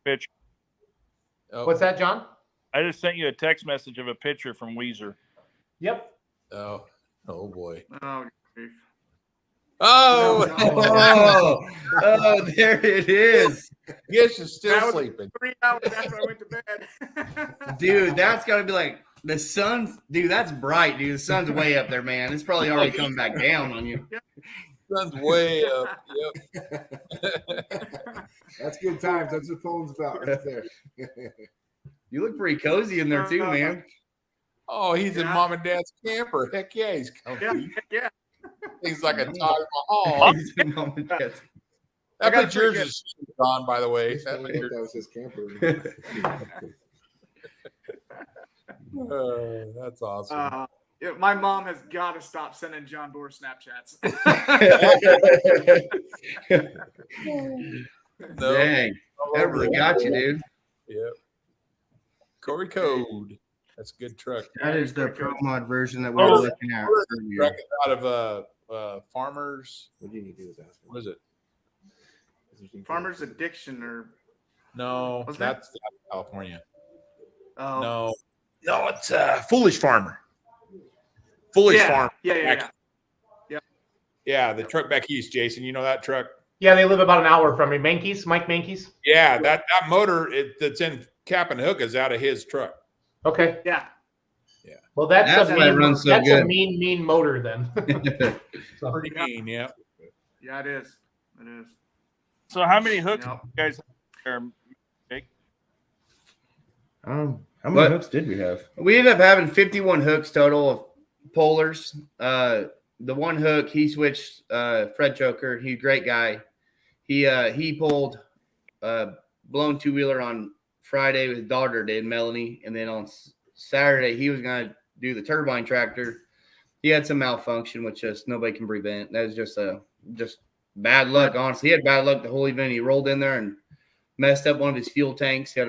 Picture. Oh, What's that, John? I just sent you a text message of a picture from Weiser. Yep. oh boy. Oh, grief. Oh, Oh, there it is. yes, you're still That was sleeping. 3 hours after I went to bed. Dude, that's got to be like The sun's, dude, that's bright, dude. The sun's way up there, man. It's probably already coming back down on you. Sun's way up. That's good times. That's what phone's about right there. You look pretty cozy in there too, man. Oh, he's in mom and dad's camper. Heck yeah, he's comfy. Yeah. He's like a Taj Mahal. He's in mom and dad's. That picture's is on, by the way. That picture. That was his camper. That's awesome. Yeah, my mom has got to stop sending John Boer Snapchats. No, Dang. That really got you, dude. Yep. Corey Code. That's a good truck. That is the Pro Mod version that we were looking at earlier. Truck out of Farmers. What do you need to do is ask him. What is it? Farmer's Addiction or No, What's that's California. oh No, it's Foolish Farmer. Foolish Farm. Yeah. Yeah, the truck back east, Jason. You know that truck? Yeah, they live about an hour from me. Mike Manke's. Yeah, that motor that's in Cap and Hook is out of his truck. Okay. Yeah. Well, that's why it runs so that's good. a mean motor then. So, Pretty mean, yeah. Yeah, it is. It is. So how many hooks Yep. you guys have there, Jake? How many What? hooks did we have? We ended up having 51 hooks total of pullers. The one hook he switched, Fred Joker. He's a great guy. He pulled blown two-wheeler on Friday. His daughter did, Melanie, and then on Saturday he was gonna do the turbine tractor. He had some malfunction, which just nobody can prevent. That was just bad luck. Honestly, he had bad luck the whole event. He rolled in there and messed up one of his fuel tanks. He had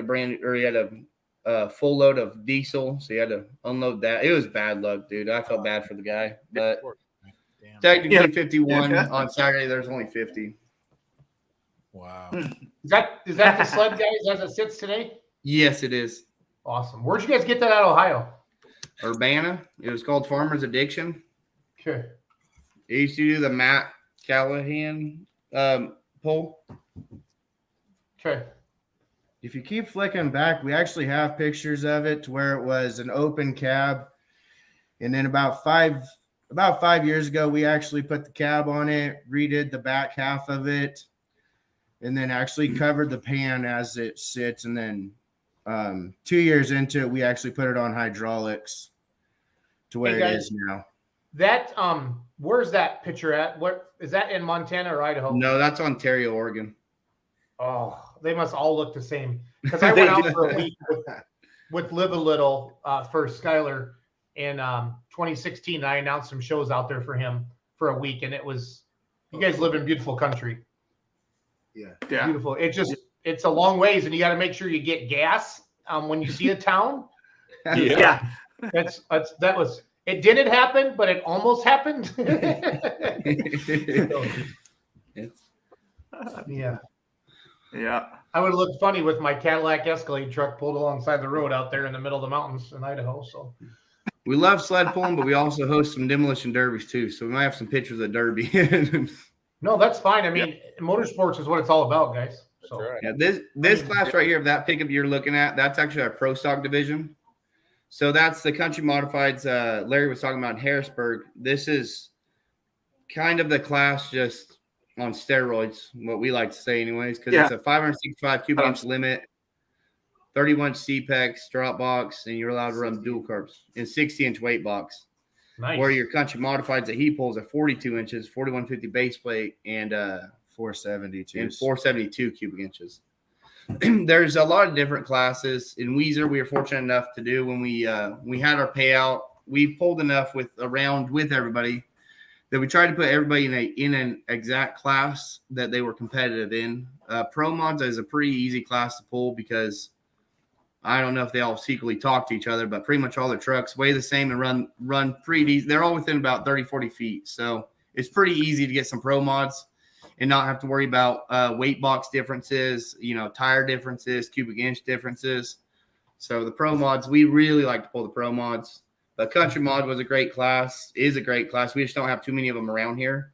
a full load of diesel, so he had to unload that. It was bad luck, dude. I felt bad for the guy, but Damn. technically 51 on Saturday. There's only 50. Wow. is that the sled, guys, as it sits today? Yes, it is. Awesome. Where'd you guys get that out of Ohio? Urbana. It was called Farmer's Addiction. Okay. It used to do the Matt Callahan pull. Okay. If you keep flicking back, we actually have pictures of it to where it was an open cab. And then about five years ago, we actually put the cab on it, redid the back half of it, and then actually covered the pan as it sits. And then 2 years into it, we actually put it on hydraulics to where it is now. That where's that picture at? What is that, in Montana or Idaho? No, that's Ontario, Oregon. Oh, they must all look the same. Because I went out for a week with Live a Little for Skyler in 2016. And I announced some shows out there for him for a week, and it was, you guys live in beautiful country. Yeah. Beautiful. It's a long ways, and you got to make sure you get gas when you see a town. Yeah. That was. It didn't happen, but it almost happened. Yeah. Yeah. I would have looked funny with my Cadillac Escalade truck pulled alongside the road out there in the middle of the mountains in Idaho. So We love sled pulling, but we also host some demolition derbies too. So we might have some pictures of derby. no, that's fine. I mean, motorsports is what it's all about, guys. So That's right. Yeah, this class right here, that pickup you're looking at, that's actually our pro stock division. So that's the country modifieds Larry was talking about in Harrisburg. This is kind of the class just on steroids, what we like to say anyways, because it's a 565 cubic inch limit, 31 CPEX drop box, and you're allowed to run dual carbs in 60-inch weight box. nice. Where your country modifieds that he pulls at 42 inches, 4150 base plate, and 472 cubic inches. There's a lot of different classes. In Weiser, we were fortunate enough to do when we had our payout. We pulled enough with everybody that we tried to put everybody in an exact class that they were competitive in. Pro mods is a pretty easy class to pull because I don't know if they all secretly talk to each other, but pretty much all their trucks weigh the same and run pretty easy. They're all within about 30, 40 feet. So it's pretty easy to get some pro mods and not have to worry about weight box differences, tire differences, cubic inch differences. So the pro mods, we really like to pull the pro mods. The country mod was a great class, is a great class. We just don't have too many of them around here.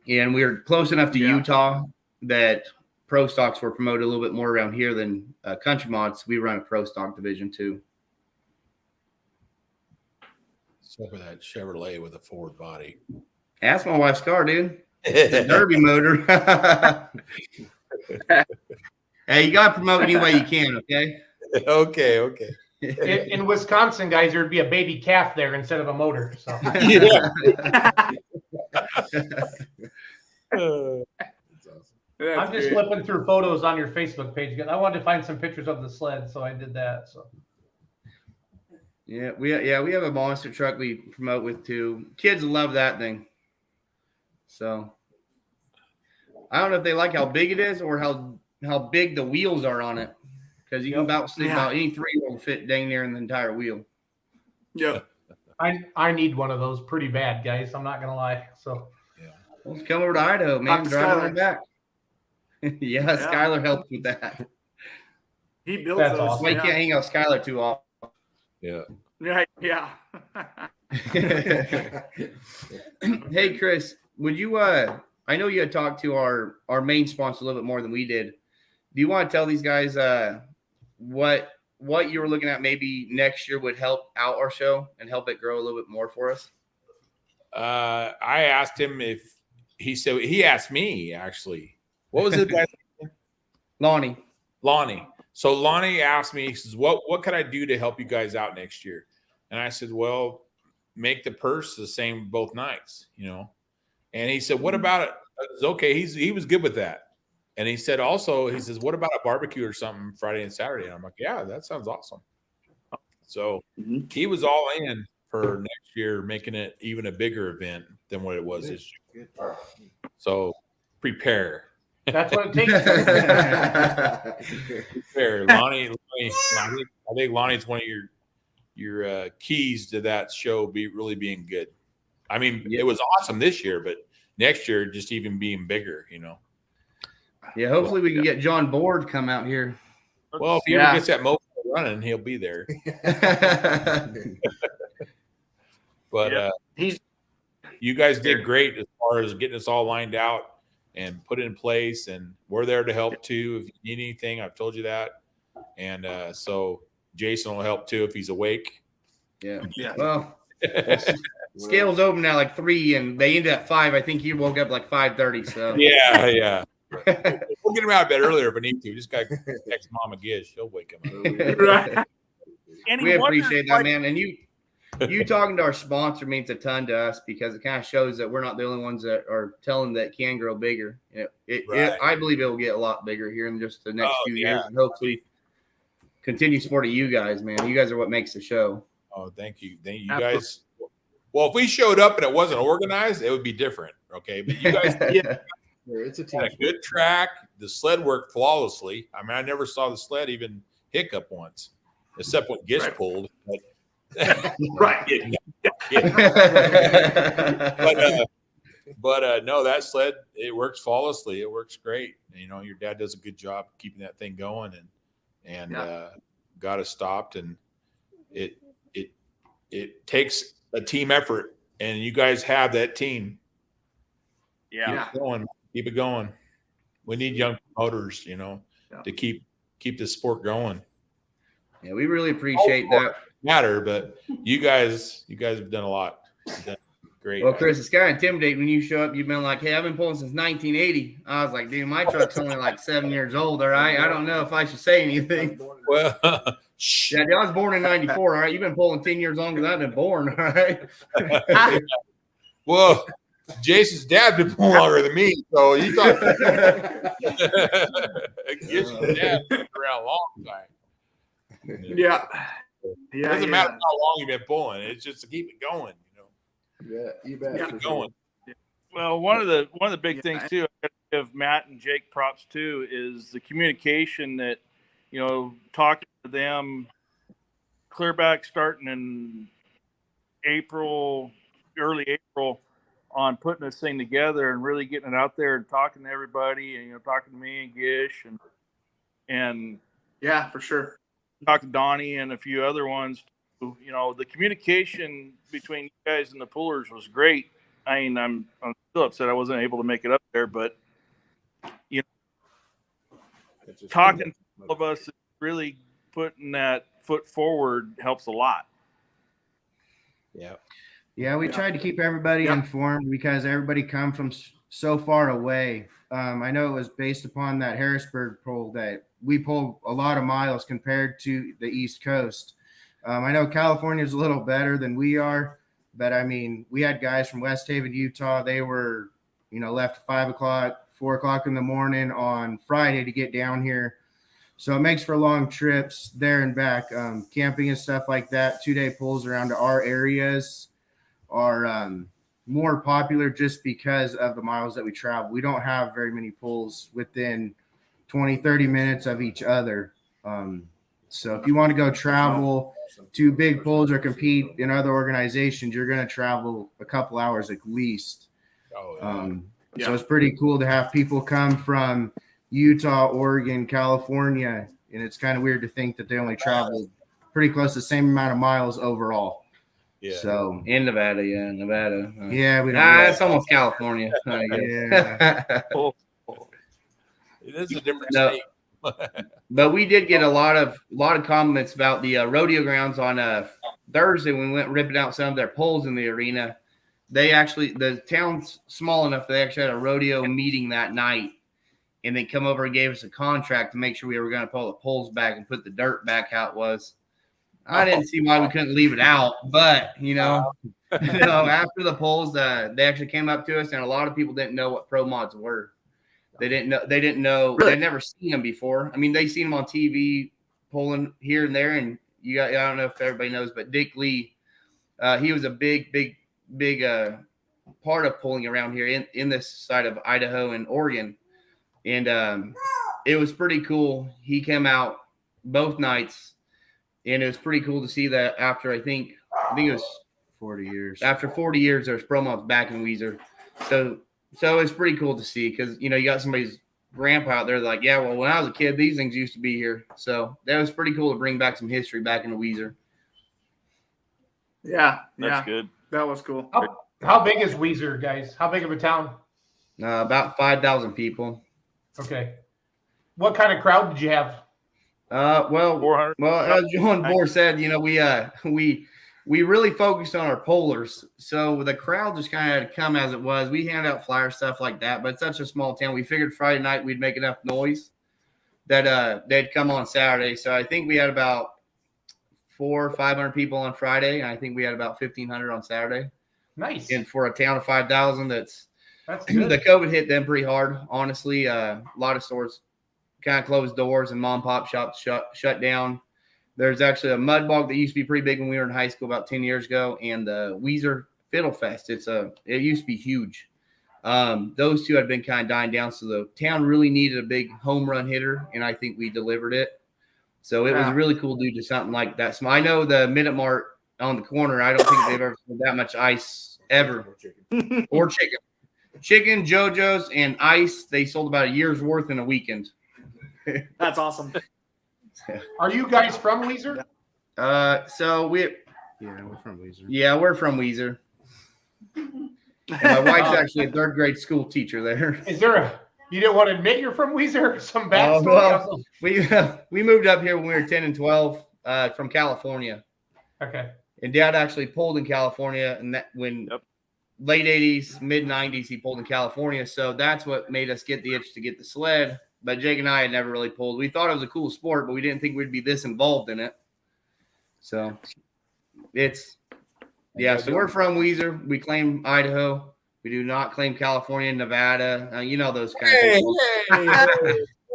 And we're close enough to Utah that pro stocks were promoted a little bit more around here than country mods. We run a pro stock division too. Except for that Chevrolet with a Ford body. That's my wife's car, dude. It's a Derby motor. Hey, you got to promote any way you can, okay? Okay. In Wisconsin, guys, there'd be a baby calf there instead of a motor. So Yeah. That's awesome. That's I'm just great. flipping through photos on your Facebook page. I wanted to find some pictures of the sled, so I did that. So Yeah, we have a monster truck we promote with too. Kids love that thing. So I don't know if they like how big it is or how big the wheels are on it, because you can about any 3-year-old fit dang near in the entire wheel. Yep. I need one of those pretty bad, guys. I'm not gonna lie. So Let's come over to Idaho, man. Talk to Drive on our Skylar. back. Yeah, Skylar helps with that. He builds That's those. awesome. Why you can't hang out with Skylar too often. Yeah. Right. Yeah. Hey, Chris, would you I know you had talked to our main sponsor a little bit more than we did. Do you want to tell these guys what you were looking at maybe next year would help out our show and help it grow a little bit more for us? I asked him if he asked me actually. What was it, guys? Lonnie. So Lonnie asked me, he says, what can I do to help you guys out next year? And I said, well, make the purse the same both nights, you know. And he said, what about it? I said, okay, he was good with that. And he said also, he says, what about a barbecue or something Friday and Saturday? And I'm like, yeah, that sounds awesome. So he was all in for next year, making it even a bigger event than what it was this year. So prepare. that's what it takes. Prepare. Lonnie, I think Lonnie's one of your keys to that show really being good. I mean, it was awesome this year, but next year just even being bigger, you know. Yeah, hopefully we can get John Board come out here. Well, if he ever gets that moped running, he'll be there. But you guys did great as far as getting us all lined out and put it in place, and we're there to help too if you need anything. I've told you that, and so Jason will help too if he's awake. Yeah. Well, scale's open now like 3, and they ended at 5. I think he woke up like 5:30. So yeah. We'll get him out of bed earlier if we need to. Just got to text Mama Giz; she'll wake him up. Right. We appreciate that, man. And you talking to our sponsor means a ton to us, because it kind of shows that we're not the only ones that are telling that it can grow bigger. I believe it will get a lot bigger here in just the next few years, and hopefully continue supporting you guys, man. You guys are what makes the show. Oh, thank you guys. Well, if we showed up and it wasn't organized, it would be different. Okay, but you guys it's a team. had a good track. The sled worked flawlessly. I mean, I never saw the sled even hiccup once, except when Gish pulled. But Right. But no, that sled, it works flawlessly. It works great. You know, your dad does a good job keeping that thing going, and got us stopped. And it takes a team effort, and you guys have that team. Yeah. Keep it going. We need young promoters, you know, to keep the sport going. Yeah, we really appreciate that. Matter, but you guys have done a lot. You've done great. Well, Chris, it's kind of intimidating when you show up. You've been like, "Hey, I've been pulling since 1980." I was like, "Dude, my truck's only like 7 years old. All right, I don't know if I should say anything." Well, yeah, I was born in '94. All right, you've been pulling 10 years longer than I've been born. All right. Well, Jason's dad been pulling longer than me, so you thought Jason's dad been around a long time. Yeah. It doesn't matter how long you've been pulling; it's just to keep it going. You know. Yeah, you bet. Keep it going. Well, one of the big things too, I gotta give Matt and Jake props too, is the communication that, you know, talking to them clear back starting in early April, on putting this thing together and really getting it out there and talking to everybody, and, you know, talking to me and Gish and yeah, for sure. Talk to Donnie and a few other ones. You know, the communication between you guys and the pullers was great. I mean, I'm still upset I wasn't able to make it up there, but, you know, talking to all of us, really putting that foot forward helps a lot. Yeah. Yeah, we tried to keep everybody informed because everybody come from so far away. I know it was based upon that Harrisburg poll that we pull a lot of miles compared to the East Coast. I know California is a little better than we are, but I mean, we had guys from West Haven, Utah. They were, left at 5 o'clock, 4 o'clock in the morning on Friday to get down here. So it makes for long trips there and back. Camping and stuff like that, 2-day pulls around to our areas are more popular just because of the miles that we travel. We don't have very many pulls within 20, 30 minutes of each other. So if you want to go travel to big pulls or compete in other organizations, you're going to travel a couple hours at least. So it's pretty cool to have people come from Utah, Oregon, California, and it's kind of weird to think that they only traveled pretty close to the same amount of miles overall. Yeah. So In Nevada, Nevada. yeah, we don't. It's almost California. I guess. Yeah. It is a different No. state. But we did get a lot of comments about the rodeo grounds on Thursday when we went ripping out some of their poles in the arena. The town's small enough that they actually had a rodeo meeting that night, and they come over and gave us a contract to make sure we were going to pull the poles back and put the dirt back how it was. I didn't see why we couldn't leave it out, but after the polls, they actually came up to us, and a lot of people didn't know what pro mods were. They didn't know. Really? They'd never seen them before. I mean, they seen them on TV polling here and there, and I don't know if everybody knows, but Dick Lee, he was a big part of polling around here in this side of Idaho and Oregon, and it was pretty cool. He came out both nights. And it was pretty cool to see that after I think it was 40 years. After 40 years, there's pro mods back in Weiser. So it's pretty cool to see because you got somebody's grandpa out there like, yeah, well, when I was a kid, these things used to be here. So that was pretty cool to bring back some history back into Weiser. Yeah, That's good. That was cool. How big is Weiser, guys? How big of a town? About 5,000 people. Okay. What kind of crowd did you have? 400. Well, as John Bohr said, we really focused on our pollers. So the crowd just kind of had to come as it was. We hand out flyer stuff like that, but it's such a small town. We figured Friday night we'd make enough noise that they'd come on Saturday. So I think we had about 400 or 500 people on Friday, and I think we had about 1,500 on Saturday. Nice. And for a town of 5,000, that's good. The COVID hit them pretty hard. Honestly, a lot of stores kind of closed doors and mom and pop shops shut down. There's actually a mud bog that used to be pretty big when we were in high school about 10 years ago, and the Weiser Fiddle Fest. It used to be huge. Those two had been kind of dying down, so the town really needed a big home run hitter, and I think we delivered it. So it was really cool to do something like that. So I know the Minute Mart on the corner, I don't think they've ever sold that much ice ever. Or chicken. Chicken, JoJo's, and ice, they sold about a year's worth in a weekend. That's awesome. Are you guys from Weiser? So we're from Weiser. Yeah, we're from Weiser. And my wife's actually a third grade school teacher there. Is there you didn't want to admit you're from Weiser? Some backstory? We moved up here when we were 10 and 12 from California. Okay. And Dad actually pulled in California, and that when late 80s, mid 90s, he pulled in California. So that's what made us get the itch to get the sled. But Jake and I had never really pulled. We thought it was a cool sport, but we didn't think we'd be this involved in it. So so we're from Weiser. We claim Idaho. We do not claim California, Nevada. Those kind of things. Hey,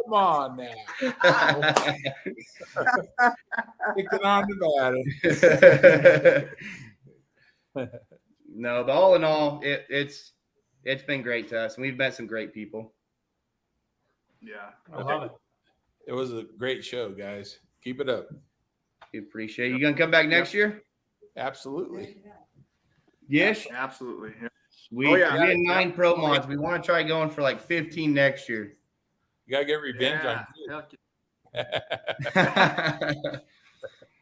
come on now. Picking on Nevada. No, but all in all, it's been great to us, and we've met some great people. Yeah, I love it. It was a great show, guys. Keep it up. We appreciate it. You gonna come back next year? Absolutely. Yes, absolutely. Yeah. We had 9 pro mods. We want to try going for like 15 next year. You gotta get revenge on you.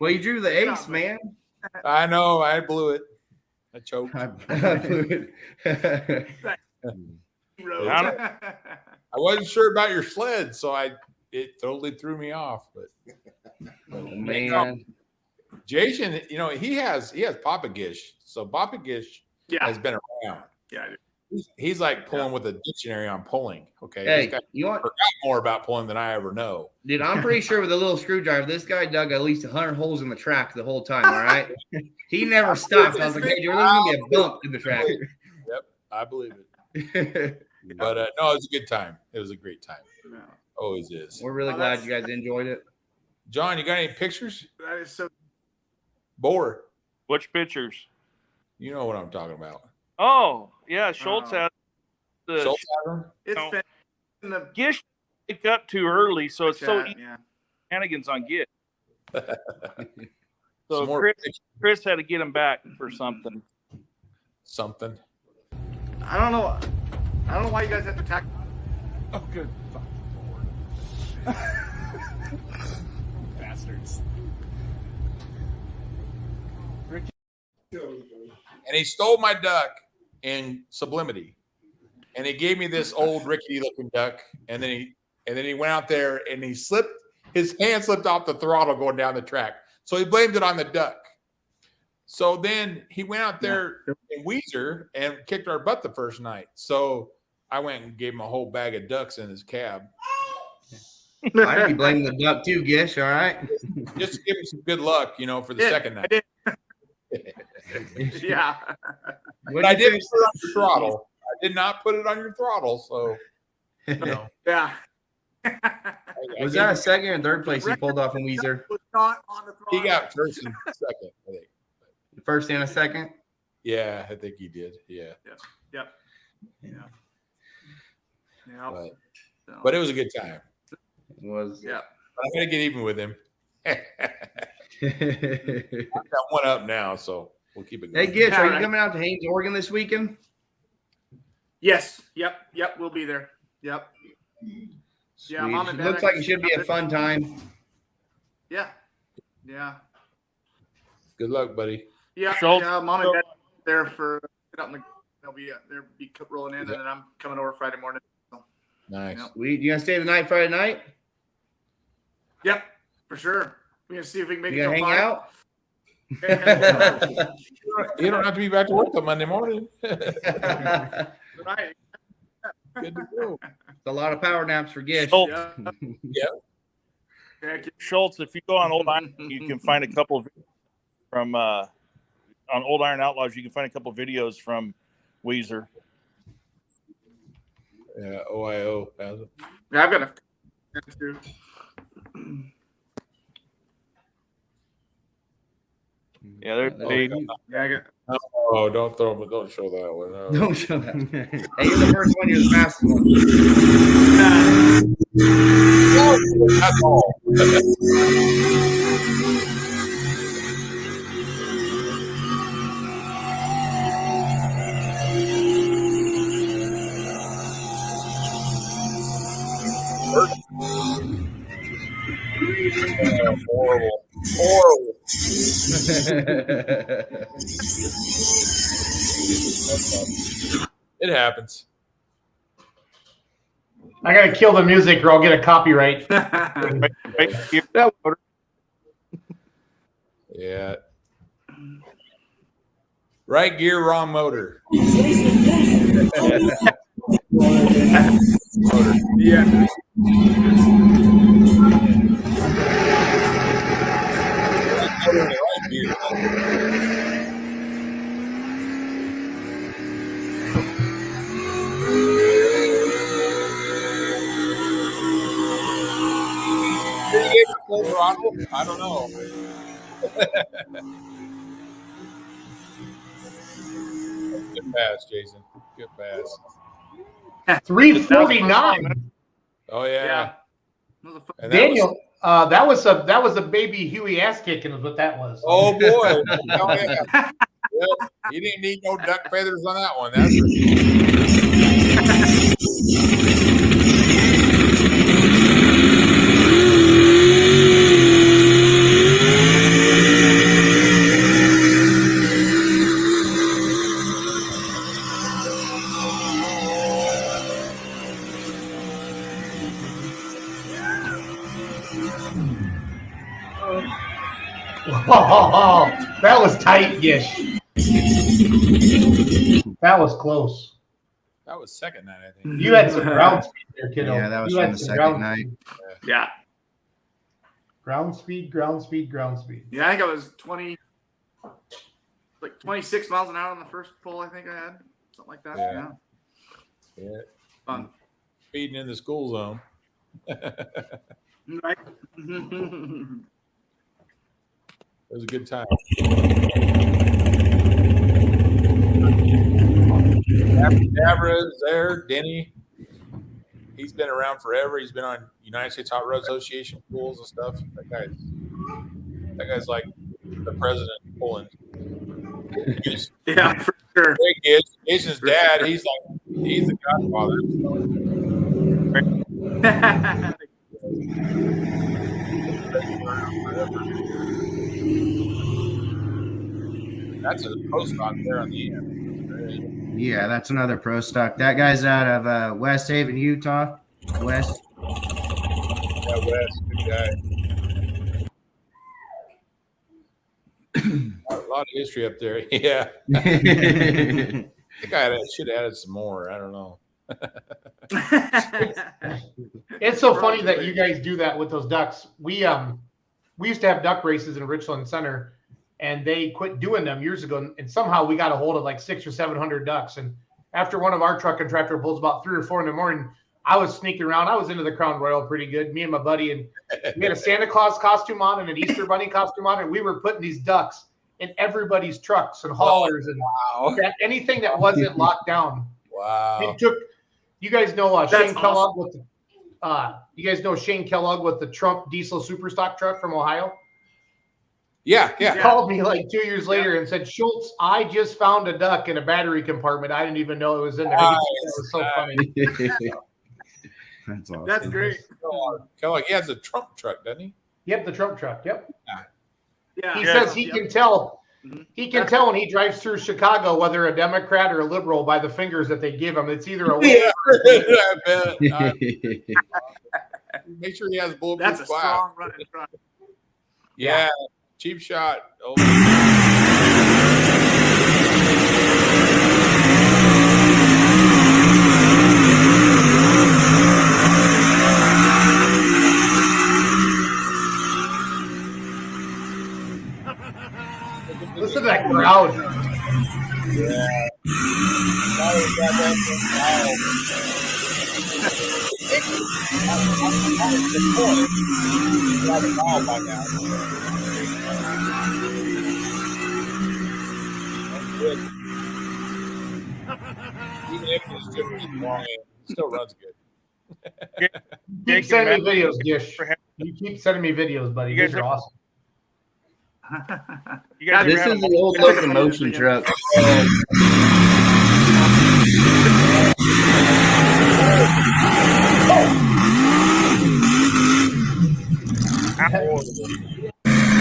Well, you drew the ace, man. I know. I blew it. I choked. I blew it. I wasn't sure about your sled, so it totally threw me off. But man, Jason, you know, he has Papa Gish. So Papa Gish Yeah. has been around. Yeah. He's like pulling with a dictionary on pulling. Okay. Hey, this guy you want? forgot more about pulling than I ever know. Dude, I'm pretty sure with a little screwdriver, this guy dug at least 100 holes in the track the whole time. All right. He never stopped. I was like, hey, there's going to be a bump in the track. Yep. I believe it. But no, it was a good time. It was a great time. No. Always is. We're really glad you guys enjoyed it. John, you got any pictures? That is so. Boar. Which pictures? You know what I'm talking about. Oh, yeah. Schultz had the Schultz had them? It's No. been in the Gish picked up too early, so it's so chat, easy. yeah. Shenanigans on Gish. Some So more Chris had to get him back for something. something. I don't know why you guys have to attack. Oh, good. Bastards. And he stole my duck in sublimity. And he gave me this old rickety looking duck. And then he went out there and his hand slipped off the throttle going down the track. So he blamed it on the duck. So then he went out there in Weiser and kicked our butt the first night. So I went and gave him a whole bag of ducks in his cab. I'd be blaming the duck too, Gish. All right. Just to give him some good luck, you know, for the second night. Yeah. What I did you didn't put it on your throttle. I did not put it on your throttle. So, you know. Yeah. Was that a second or third place he pulled off in Weiser? Was not on the He throttle. got first and second, I think. First and a second? Yeah, I think he did. Yeah. Yep. Yeah. Yeah. But it was a good time. It was. Yeah. I'm going to get even with him. I've got one up now, so we'll keep it going. Hey, Gish, Yeah, are you right. coming out to Haynes, Oregon this weekend? Yes. Yep. We'll be there. Yep. Yeah, Sweet. Mom and Dad Looks like it should be a fun time. Yeah. Yeah. Good luck, buddy. Yeah. Schultz. Yeah. Mom and Dad there for get out in the. They'll be rolling in, and then I'm coming over Friday morning. So. Nice. Yep. Sweet. You gonna stay the night Friday night? Yep, for sure. We're gonna see if we can make You it gonna till hang 5. out? You don't have to be back to work till Monday morning. Right. Good to go. It's a lot of power naps for Gish. Schultz, Yeah. Yeah. Schultz, if you go on Old Iron, you can find a couple of from on Old Iron Outlaws. You can find a couple of videos from Weiser. Yeah, OIO has it. Yeah, I've got a too. Yeah, they're they, Yeah, I got. Oh, don't show that one. No. Don't show that. Hey, you're the first one. You're the fastest one. That's all. Horrible. It happens. I gotta kill the music or I'll get a copyright. Yeah. Right gear, wrong motor. Yeah. Right gear. Did he get full throttle? I don't know. Good pass, Jason. Good pass. 349. Oh yeah. Yeah. And Daniel, that was a baby Huey ass kicking is what that was. Oh boy. Oh, yeah. Yep. You didn't need no duck feathers on that one. That's for sure. Oh, that was tight, Gish. That was close. That was second night, I think. You had some ground speed there, kiddo. Yeah, that was you from had the some second ground night. speed. Yeah. Ground speed, ground speed, ground speed. Yeah, I think I was 26 miles an hour on the first pull. I think I had something like that. Yeah. Yeah. Yeah. Fun. Speeding in the school zone. Right. It was a good time. Dabra there, Denny. He's been around forever. He's been on United States Hot Rod Association pools and stuff. That guy's like the president of Poland. Yeah, for sure. Jason's dad, he's the godfather. That's a pro stock there on the end. Yeah, that's another pro stock. That guy's out of West Haven, Utah. West. Yeah, Wes, good guy. A lot of history up there. Yeah. I think I should have added some more. I don't know. It's so funny that you guys do that with those ducks. We used to have duck races in Richland Center, and they quit doing them years ago. And somehow we got a hold of like 600 or 700 ducks. And after one of our truck and tractor pulls about 3 or 4 in the morning, I was sneaking around. I was into the Crown Royal pretty good. Me and my buddy, and we had a Santa Claus costume on and an Easter Bunny costume on, and we were putting these ducks in everybody's trucks and haulers and anything that wasn't locked down. Wow. It took. You guys know Shane Kellogg with the. You guys know Shane Kellogg with the Trump diesel superstock truck from Ohio? Yeah. He called me like 2 years later and said, Schultz, I just found a duck in a battery compartment. I didn't even know it was in there. That was so funny. That's awesome. That's great. Kellogg, he has a Trump truck, doesn't he? Yep, the Trump truck. Yep. Yeah. He says he can tell. He can tell when he drives through Chicago whether a Democrat or a liberal by the fingers that they give him. It's either a I bet. Make sure he has bulletproof That's a glass. strong running truck. Yeah. Cheap shot. Oh. Listen to that crowd. Yeah. Even if it's just long, it still runs good. Keep sending me videos, Gish. You keep sending me videos, buddy. You guys These are awesome. You guys This is the old locomotion truck.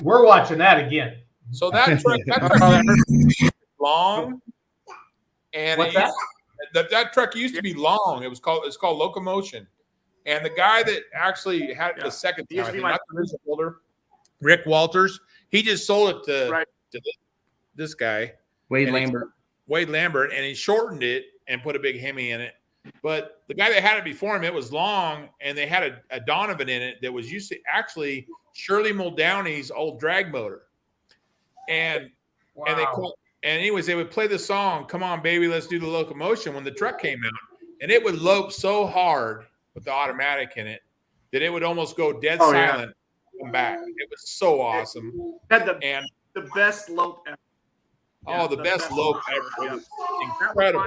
We're watching that again. So that truck long, and What's that? That truck used to be long. It's called Locomotion, and the guy that actually had the second He used time, to be not the original builder, Rick Walters, he just sold it to this guy, Wade and Lambert. and he shortened it and put a big Hemi in it. But the guy that had it before him, it was long, and they had a Donovan in it that was used to actually Shirley Muldowney's old drag motor. And anyways, they would play the song, "Come On Baby, Let's Do the Locomotion" when the truck came out. And it would lope so hard with the automatic in it that it would almost go dead silent and come back. It was so awesome. Had the best lope ever. Oh, the best lope ever. It was incredible.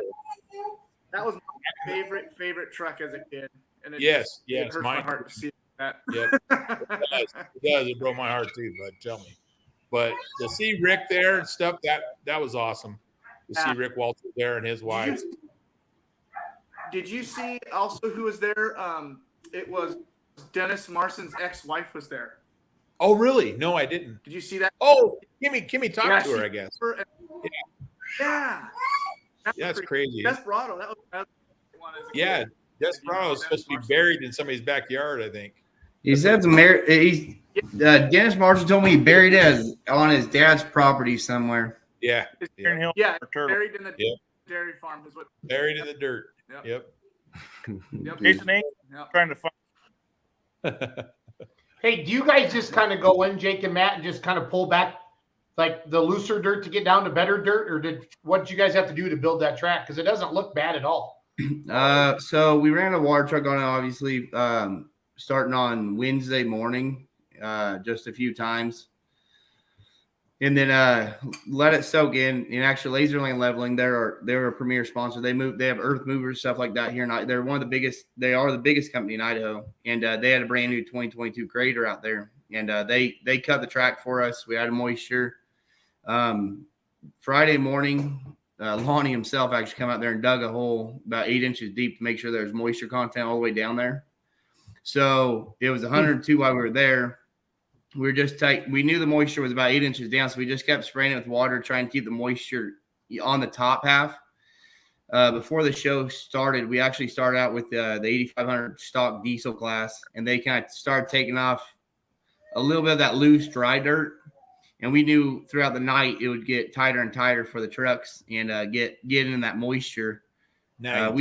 That was my favorite truck as a kid. And it Yes, hurts my mine. heart to see that. Yep. It does. It broke my heart too, but tell me. But to see Rick there and stuff, that was awesome. To see Rick Walter there and his wife. Did you see also who was there? It was Dennis Marson's ex-wife was there. Oh, really? No, I didn't. Did you see that? Oh, Kimmy talked to her, I guess. Yeah. That's crazy. Desperado. That was one. Yeah, Desperado is supposed to be buried in somebody's backyard, I think. He said Dennis Marshall told me he buried it on his dad's property somewhere. Yeah. Iron Hill Yeah, or Turtle. buried in the Yep. dairy farm is what. Buried in the dirt. Yep. Yep. Jason ain't Yep. trying to find. Hey, do you guys just kind of go in, Jake and Matt, and just kind of pull back like the looser dirt to get down to better dirt, or what did you guys have to do to build that track? Because it doesn't look bad at all. So we ran a water truck on it, obviously, starting on Wednesday morning, just a few times. And then let it soak in. And actually, Laserland Leveling, they're a premier sponsor. They have earth movers, stuff like that here. And they're one of the biggest. They are the biggest company in Idaho. And they had a brand new 2022 grader out there. And they cut the track for us. We added moisture. Friday morning, Lonnie himself actually come out there and dug a hole about 8 inches deep to make sure there's moisture content all the way down there. So it was 102 while we were there. We were just tight. We knew the moisture was about 8 inches down, so we just kept spraying it with water, trying to keep the moisture on the top half. Before the show started, we actually started out with the 8500 stock diesel class, and they kind of started taking off a little bit of that loose, dry dirt. And we knew throughout the night it would get tighter and tighter for the trucks and get in that moisture. Nice.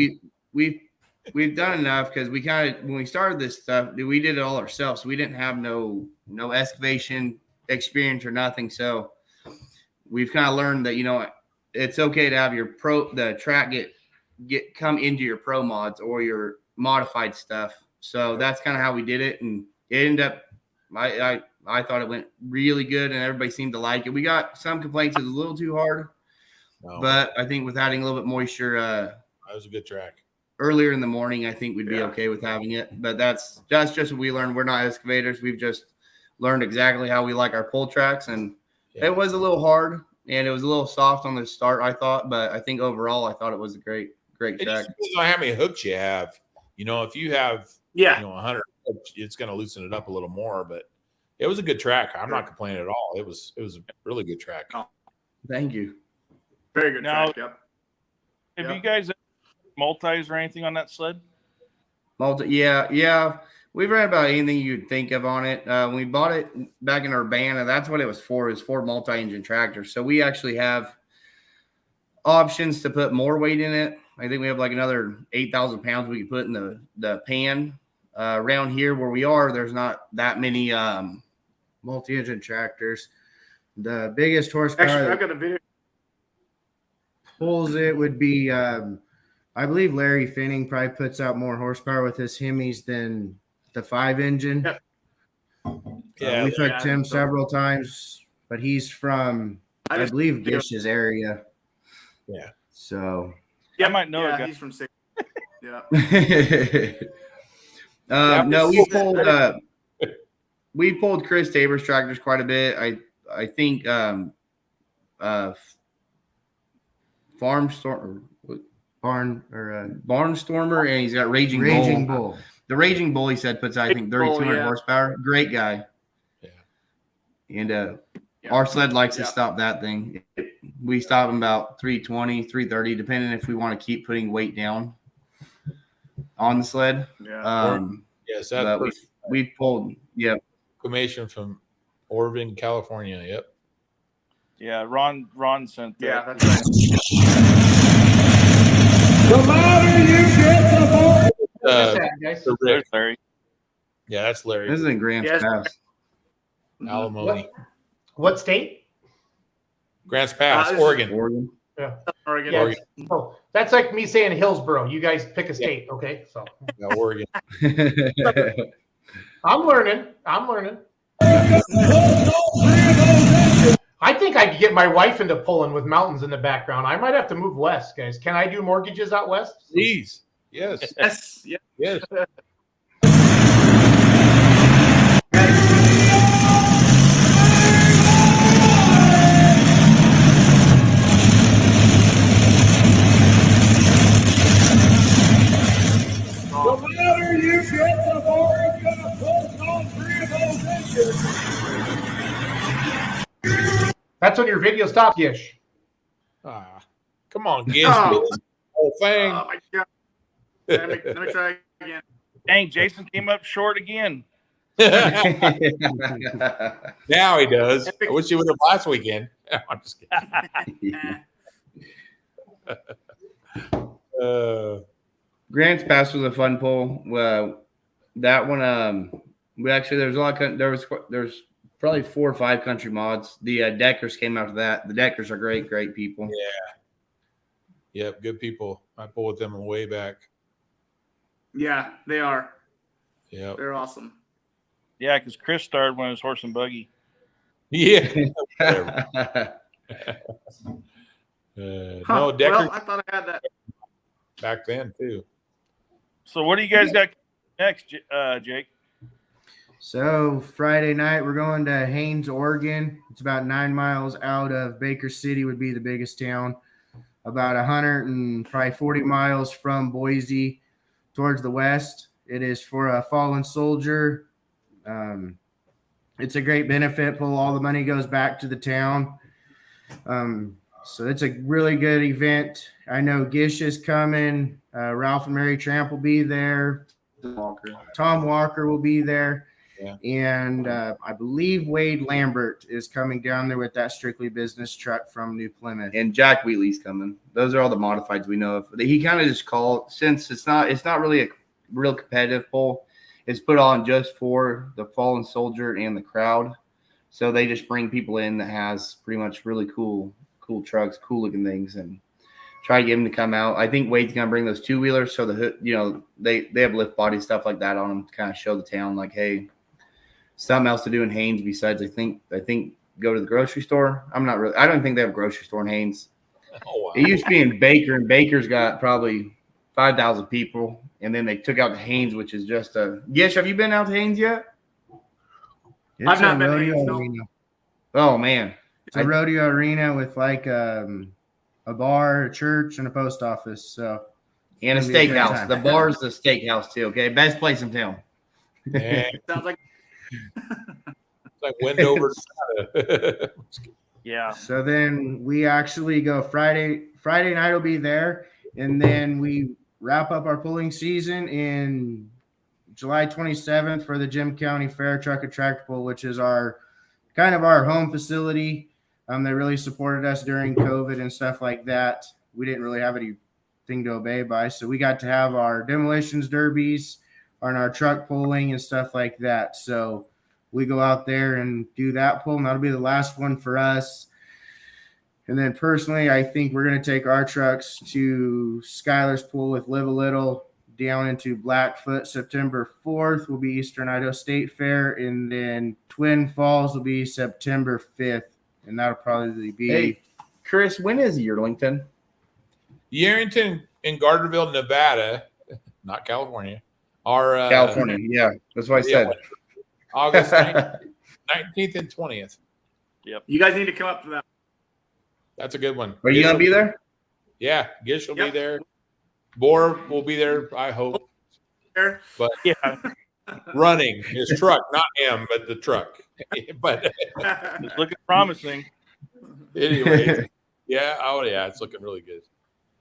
We've done enough because we kind of, when we started this stuff, we did it all ourselves. So we didn't have no excavation experience or nothing. So we've kind of learned that, it's okay to have the track come into your pro mods or your modified stuff. So that's kind of how we did it. And it ended up, I thought it went really good and everybody seemed to like it. We got some complaints it was a little too hard, but I think with adding a little bit moisture, that was a good track. Earlier in the morning, I think we'd be okay with having it. But that's just what we learned. We're not excavators. We've just learned exactly how we like our pull tracks. And it was a little hard and it was a little soft on the start, I thought. But I think overall, I thought it was a great track. It just depends on how many hooks you have. If you have 100 hooks, it's going to loosen it up a little more. But it was a good track. I'm not complaining at all. It was a really good track. Thank you. Very good track. Yep. Have you guys multis or anything on that sled? Yeah. We've ran about anything you'd think of on it. When we bought it back in Urbana, that's what it was for. It was for multi-engine tractors. So we actually have options to put more weight in it. I think we have like another 8,000 pounds we could put in the pan. Around here where we are, there's not that many multi-engine tractors. The biggest horsepower Actually, I've got a video. Pulls it would be I believe Larry Finning probably puts out more horsepower with his Hemis than the 5-engine. Yep. We've hooked him several times, but he's from I believe Gish's area. Yeah. So I might know. He's from 6. Yeah. No, we pulled Chris Tabor's tractors quite a bit. I think Barnstormer, and he's got Raging Bull. The Raging Bull, he said, puts I think 3,200 horsepower. Great guy. Yeah. And our sled likes to stop that thing. We stop him about 320, 330, depending if we want to keep putting weight down on the sled. Yeah. Yes, we've pulled. Yep. Information from Orvin, California. Yep. Yeah, Ron sent that. Yeah, that's right. The louder you get, the more. Larry. Yeah, that's Larry. This is in Grants Pass. Alimony. What state? Grants Pass, Oregon. Yeah. Oregon. Yeah. Oh, that's like me saying Hillsboro. You guys pick a state, okay? So yeah, Oregon. I'm learning. I think I could get my wife into pulling with mountains in the background. I might have to move west, guys. Can I do mortgages out west? Please. Yes. Yes. Yeah. Yes. The louder you get, the more you're going to pull all 3 of those engines. That's when your video stops, Gish. Come on, Gish. Whole thing. Oh, my God. Let me try again. Dang, Jason came up short again. Now he does. I wish he would have last weekend. I'm just kidding. Grants Pass was a fun pull. That one, we actually there's a lot. There's probably 4 or 5 country mods. The Deckers came out of that. The Deckers are great people. Yeah. Yep. Good people. I pull with them way back. Yeah, they are. Yeah. They're awesome. Yeah, because Chris started when it was horse and buggy. Yeah. Huh, No, Decker well, I thought I had that. back then too. So what do you guys got next, Jake? So Friday night, we're going to Haines, Oregon. It's about 9 miles out of Baker City, would be the biggest town. About 140 miles from Boise towards the west. It is for a fallen soldier. It's a great benefit pull. All the money goes back to the town. So it's a really good event. I know Gish is coming. Ralph and Mary Tramp will be there. Tom Walker will be there. Yeah. And I believe Wade Lambert is coming down there with that Strictly Business truck from New Plymouth. And Jack Wheatley's coming. Those are all the modifieds we know of. He kind of just called, since it's not really a real competitive pull. It's put on just for the fallen soldier and the crowd. So they just bring people in that has pretty much really cool trucks, cool looking things, and try to get them to come out. I think Wade's gonna bring those 2-wheelers, so they have lift body stuff like that on them to kind of show the town, like, hey, something else to do in Haines besides I think go to the grocery store. I don't think they have a grocery store in Haines. Oh, wow. It used to be in Baker, and Baker's got probably 5,000 people, and then they took out to Haines, which is just a. Gish, have you been out to Haines yet? It's I've not a been to rodeo Haines, no. arena. Oh man, It's a rodeo arena with like a bar, a church, and a post office. So and a It's gonna be a great steakhouse. time. The bar's the steakhouse too. Okay, best place in town. Yeah, Sounds like it's like wind over. Yeah. So then we actually go Friday night will be there, and then we wrap up our pulling season in July 27th for the Jim County Fair Truck and Tractor Pull, which is our kind of our home facility. They really supported us during COVID and stuff like that. We didn't really have anything to obey by, so we got to have our demolitions derbies and our truck pulling and stuff like that. So we go out there and do that pull, and that'll be the last one for us. And then personally, I think we're going to take our trucks to Skylar's Pool with Live a Little down into Blackfoot. September 4th will be Eastern Idaho State Fair. And then Twin Falls will be September 5th. And that'll probably be. Hey, Chris, when is Yearlington? Yerington in Gardnerville, Nevada, not California. Our California. Yeah, that's what I said. August 19th and 20th. you guys need to come up for that. That's a good one. Are you Gish gonna will be there? Yeah, Gish will be Yep. there. Boar will be there, I hope. There. But Yeah. running his truck, not him, but the truck. But It's looking promising. anyway, yeah, it's looking really good.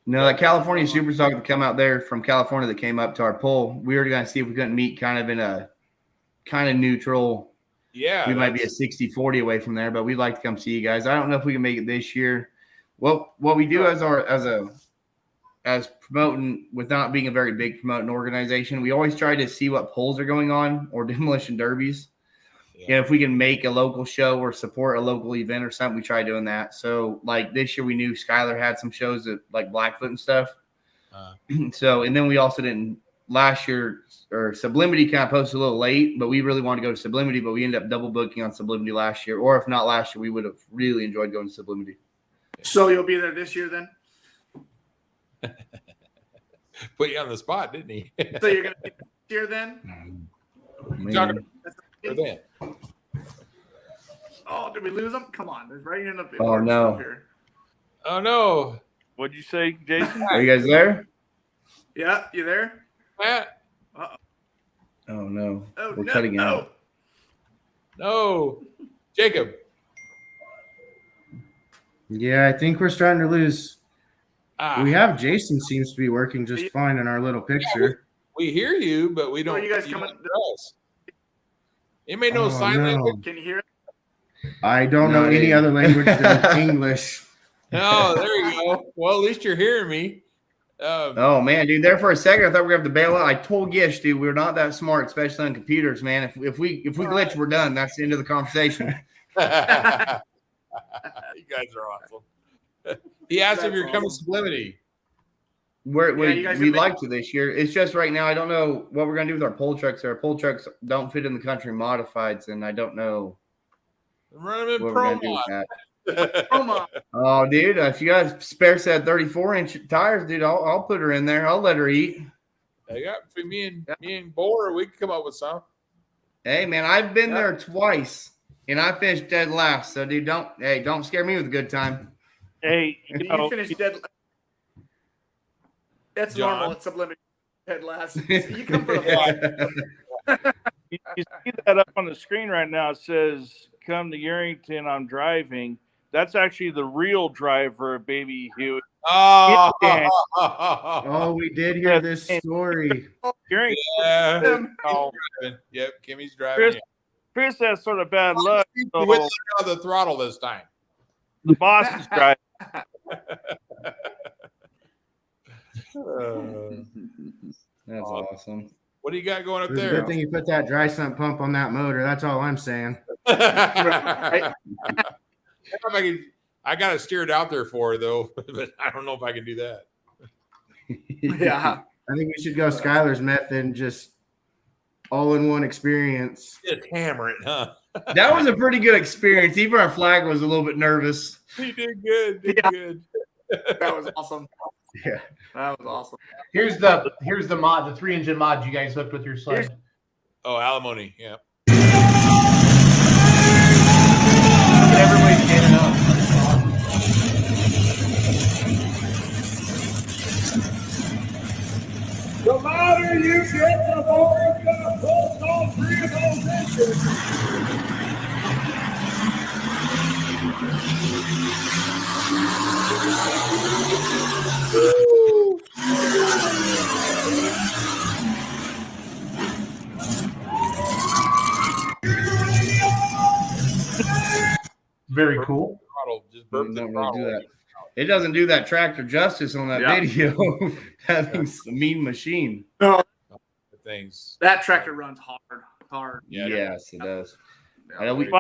No, that California Super Stock that come out there from California that came up to our poll. We were gonna see if we couldn't meet kind of in a kind of neutral. Yeah, We might be a 60-40 away from there, but we'd like to come see you guys. I don't know if we can make it this year. What we do as promoting, without being a very big promoting organization, we always try to see what polls are going on or demolition derbies. Yeah. And if we can make a local show or support a local event or something, we try doing that. So like this year we knew Skylar had some shows at like Blackfoot and stuff. So, and then we also didn't last year, or Sublimity kind of posted a little late, but we really wanted to go to Sublimity, but we ended up double booking on Sublimity last year. Or if not last year, we would have really enjoyed going to Sublimity. So you'll be there this year then? Put you on the spot, didn't he? So you're going to be this year then? Talking for then. Oh, did we lose them? Come on. There's right here in the Oh, no. here. Oh no, What'd you say, Jason? Are you guys there? Yeah, you there? Matt. Oh no. Oh, We're no, cutting no. out. No, Jacob. Yeah, I think we're starting to lose. Ah, We have Jason seems to be working just fine in our little picture. we hear you, but we don't. you guys you coming- don't hear us. Anybody know sign no. language? Can you hear it? I don't know Not any even. other language than English. Oh, there you go. Well, at least you're hearing me. Oh man, dude! There for a second, I thought we were gonna have to bail out. I told Gish, dude, we're not that smart, especially on computers, man. If we glitch, we're done. That's the end of the conversation. You guys are awesome. He asked if That's you're coming awesome. sublimity. you guys We'd are like to this year. It's just right now, I don't know what we're gonna do with our pull trucks. Our pull trucks don't fit in the country modifieds, and I don't know Run them in what we're gonna do with promo. that. Promo. Oh, dude, if you got spare set 34-inch tires, dude, I'll put her in there. I'll let her eat. I got for me and Boar, we can come up with some. Hey, man, I've been there twice, and I finished dead last. So, dude, don't scare me with a good time. Hey, You finished dead. That's John? normal. It's sublimity. Head last. You come for the fight. you see that up on the screen right now. It says, "Come to Yerington. I'm driving." That's actually the real driver of Baby Huey. Oh, Oh, we did hear this story. Yerington. yeah. Oh, Yep, Kimmy's driving. Chris has sort of bad luck. So With on the throttle this time. the boss is driving. That's awesome. What do you got going up It's a there? good thing you put that dry sump pump on that motor. That's all I'm saying. I got to steer it out there for her, though, but I don't know if I can do that. Yeah. I think we should go Skylar's method and just all-in-one experience. Just hammer it, huh? That was a pretty good experience. Even our flag was a little bit nervous. You did good. Good. That was awesome. Yeah. That was awesome. Here's the mod, the 3-engine mod you guys hooked with your sled. Oh, alimony. Yeah. Everybody standing up. The louder you get, the more it's going to pull all 3 of those engines. Very cool. Throttle. Just burp It the don't really do throttle. that. It doesn't do that tractor justice on that Yeah. video. That thing's a mean machine. No, Things. that tractor runs hard. Yeah. Yes, it does. Yeah. I know we,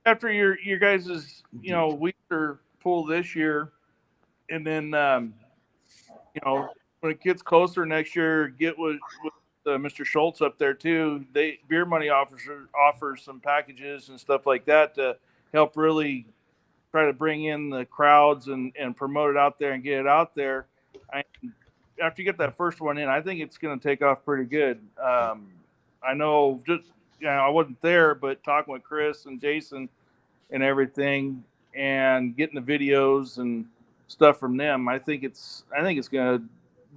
After your guys' Weiser pull this year, and then when it gets closer next year, get with Mr. Schultz up there too. Beer Money offers some packages and stuff like that to help really try to bring in the crowds and promote it out there and get it out there. After you get that first one in, I think it's going to take off pretty good. I know I wasn't there, but talking with Chris and Jason and everything, and getting the videos and stuff from them, I think it's going to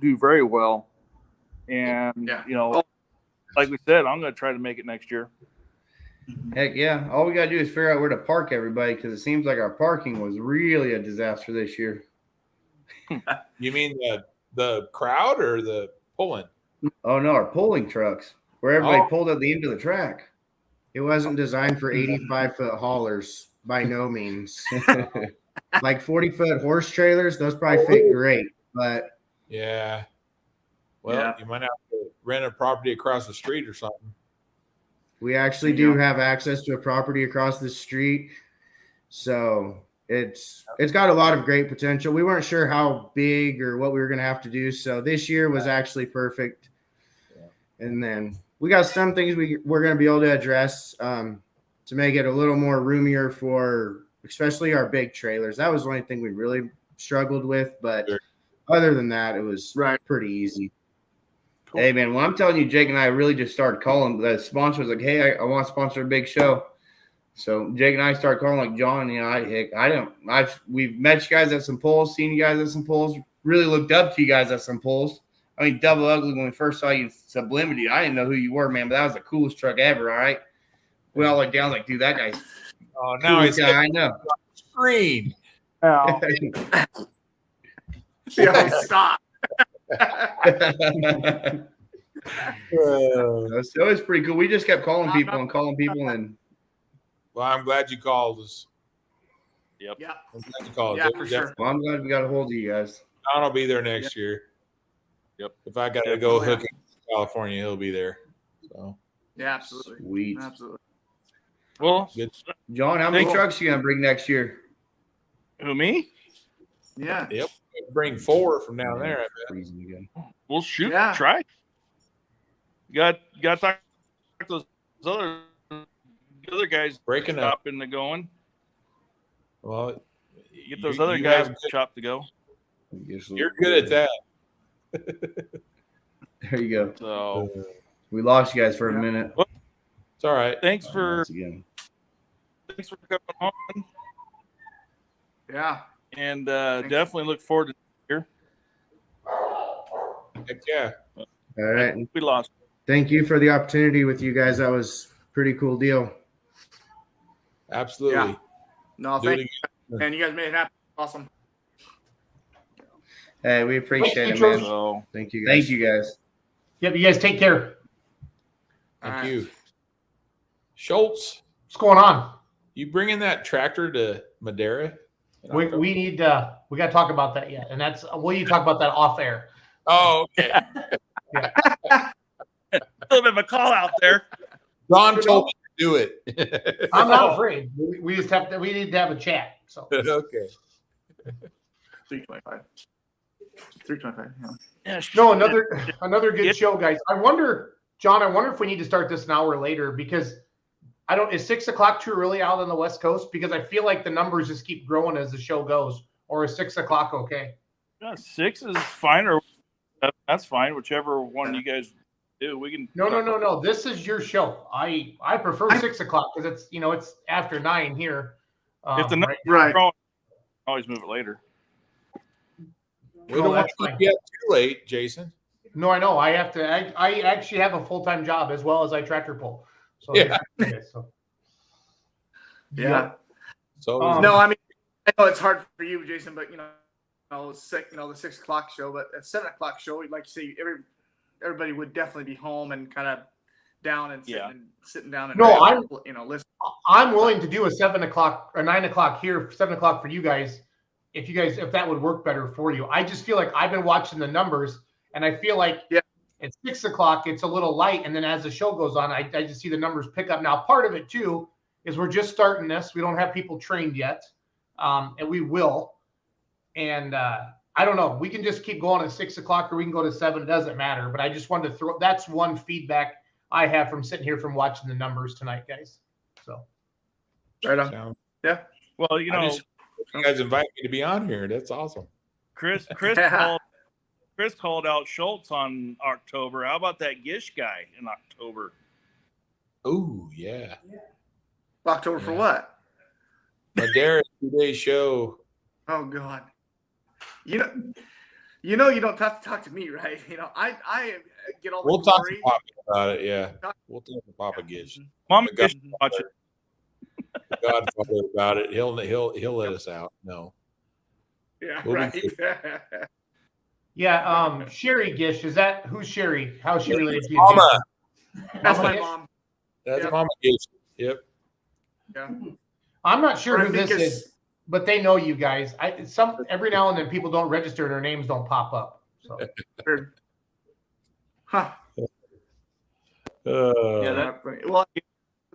do very well. And like we said, I'm going to try to make it next year. heck yeah. All we got to do is figure out where to park everybody, because it seems like our parking was really a disaster this year. You mean the crowd or the pulling? Oh, no, our pulling trucks, where everybody Oh. pulled at the end of the track. It wasn't designed for 85-foot haulers by no means. Like 40-foot horse trailers, those probably fit great, but Yeah. Well, Yeah. you might have to rent a property across the street or something. we actually do have access to a property across the street. So it's got a lot of great potential. We weren't sure how big or what we were going to have to do. So this year was actually perfect. And then we got some things we're going to be able to address to make it a little more roomier for especially our big trailers. That was the only thing we really struggled with. But Sure. other than that, it was pretty easy. Hey, man, well, I'm telling you, Jake and I really just started calling. The sponsor was like, hey, I want to sponsor a big show. So Jake and I started calling like John. We've met you guys at some polls, seen you guys at some polls, really looked up to you guys at some polls. I mean, Double Ugly, when we first saw you in Sublimity, I didn't know who you were, man, but that was the coolest truck ever, all right? We all looked down like, dude, that guy's Oh, now coolest it's guy I know. screen. Now, Yeah, stop. So it was pretty cool. We just kept calling people and calling people, and Well, I'm glad you called us. Yeah. I'm glad you called us. Yeah, It for was sure. definitely- well, I'm glad we got a hold of you guys. John will be there next year. Yep. If I got to Yep. go Oh, yeah. hook in California, he'll be there. So Yeah, absolutely. Sweet. Absolutely. Well, good. John, how many Cool. trucks you gonna bring next year? who, me? Yeah. Yep. Bring 4 from down there. I bet. Freezing again. We'll shoot. Yeah. Try. Got to talk to those other guys Breaking up. chopping to going. Well, Get those you- other you guys have good- chopped to go. You're good at that. There you go. So We lost you guys for a minute. It's all right. thanks for Once again. coming on, Yeah. and definitely look forward to here. Heck yeah. All right. We lost. Thank you for the opportunity with you guys. That was a pretty cool deal. Absolutely. Yeah. No, Do it thank again. you. Man, you guys made it happen. Awesome. Hey, we appreciate it, Thank you, man. So Thank you guys. Thank you guys. Yep, you guys take care. Thank All right. you. Schultz, What's going on? you bringing that tractor to Madera? in We October? need we got to talk about that yet, and that's we'll you talk about that off air. Oh, okay. a little bit of a call out there. Ron told me to do it. I'm not afraid. We just have to. We need to have a chat. So Okay. 325. 325. Yeah. Yeah, no, another good show, guys. I wonder, John. I wonder if we need to start this an hour later because I don't. Is 6 o'clock too early out on the West Coast? Because I feel like the numbers just keep growing as the show goes. Or is 6 o'clock okay? Yeah, 6 is fine, or that's fine. Whichever one you guys do, we can. No. This is your show. I prefer 6 o'clock because it's it's after 9 here. If the right? numbers Right. are growing, always move it later. We don't want that's to keep fine. you up too late, Jason. No, I know. I have to. I actually have a full-time job as well as I tractor pull. So Yeah. So. Yeah. So No, I mean, I know it's hard for you, Jason, but the 6 o'clock show, but at 7 o'clock show, like you say, everybody would definitely be home and kind of down and sitting down and No, listen. I'm willing to do a 7 o'clock or 9 o'clock here, 7 o'clock for you guys. If that would work better for you. I just feel like I've been watching the numbers and I feel like at 6 o'clock, it's a little light. And then as the show goes on, I just see the numbers pick up. Now, part of it too, is we're just starting this. We don't have people trained yet. And we will. And I don't know. We can just keep going at 6 o'clock or we can go to 7. It doesn't matter. But I just wanted to that's one feedback I have from sitting here from watching the numbers tonight, guys. So. Right on. Yeah. Well, you guys invite me to be on here. That's awesome. Chris called out Schultz on October. How about that Gish guy in October? Oh, yeah. October for what? Madera 2-day show. Oh God. You don't have to talk to me, right? I get all the We'll talk to glory. Papa about it. Yeah, we'll talk to Papa Gish. Mama God- Gish watch it. Godfather about it. He'll let us out. No. Yeah, We'll be right. good. Yeah, Sherry Gish, who's Sherry? How's she related to you? Mama. That's Mama my Gish? mom. That's Yep. Mama Gish. Yep. Yeah. I'm not sure Or I who think this it's- is, but they know you guys. Every now and then people don't register and their names don't pop up. So Huh. Yeah, that- Well,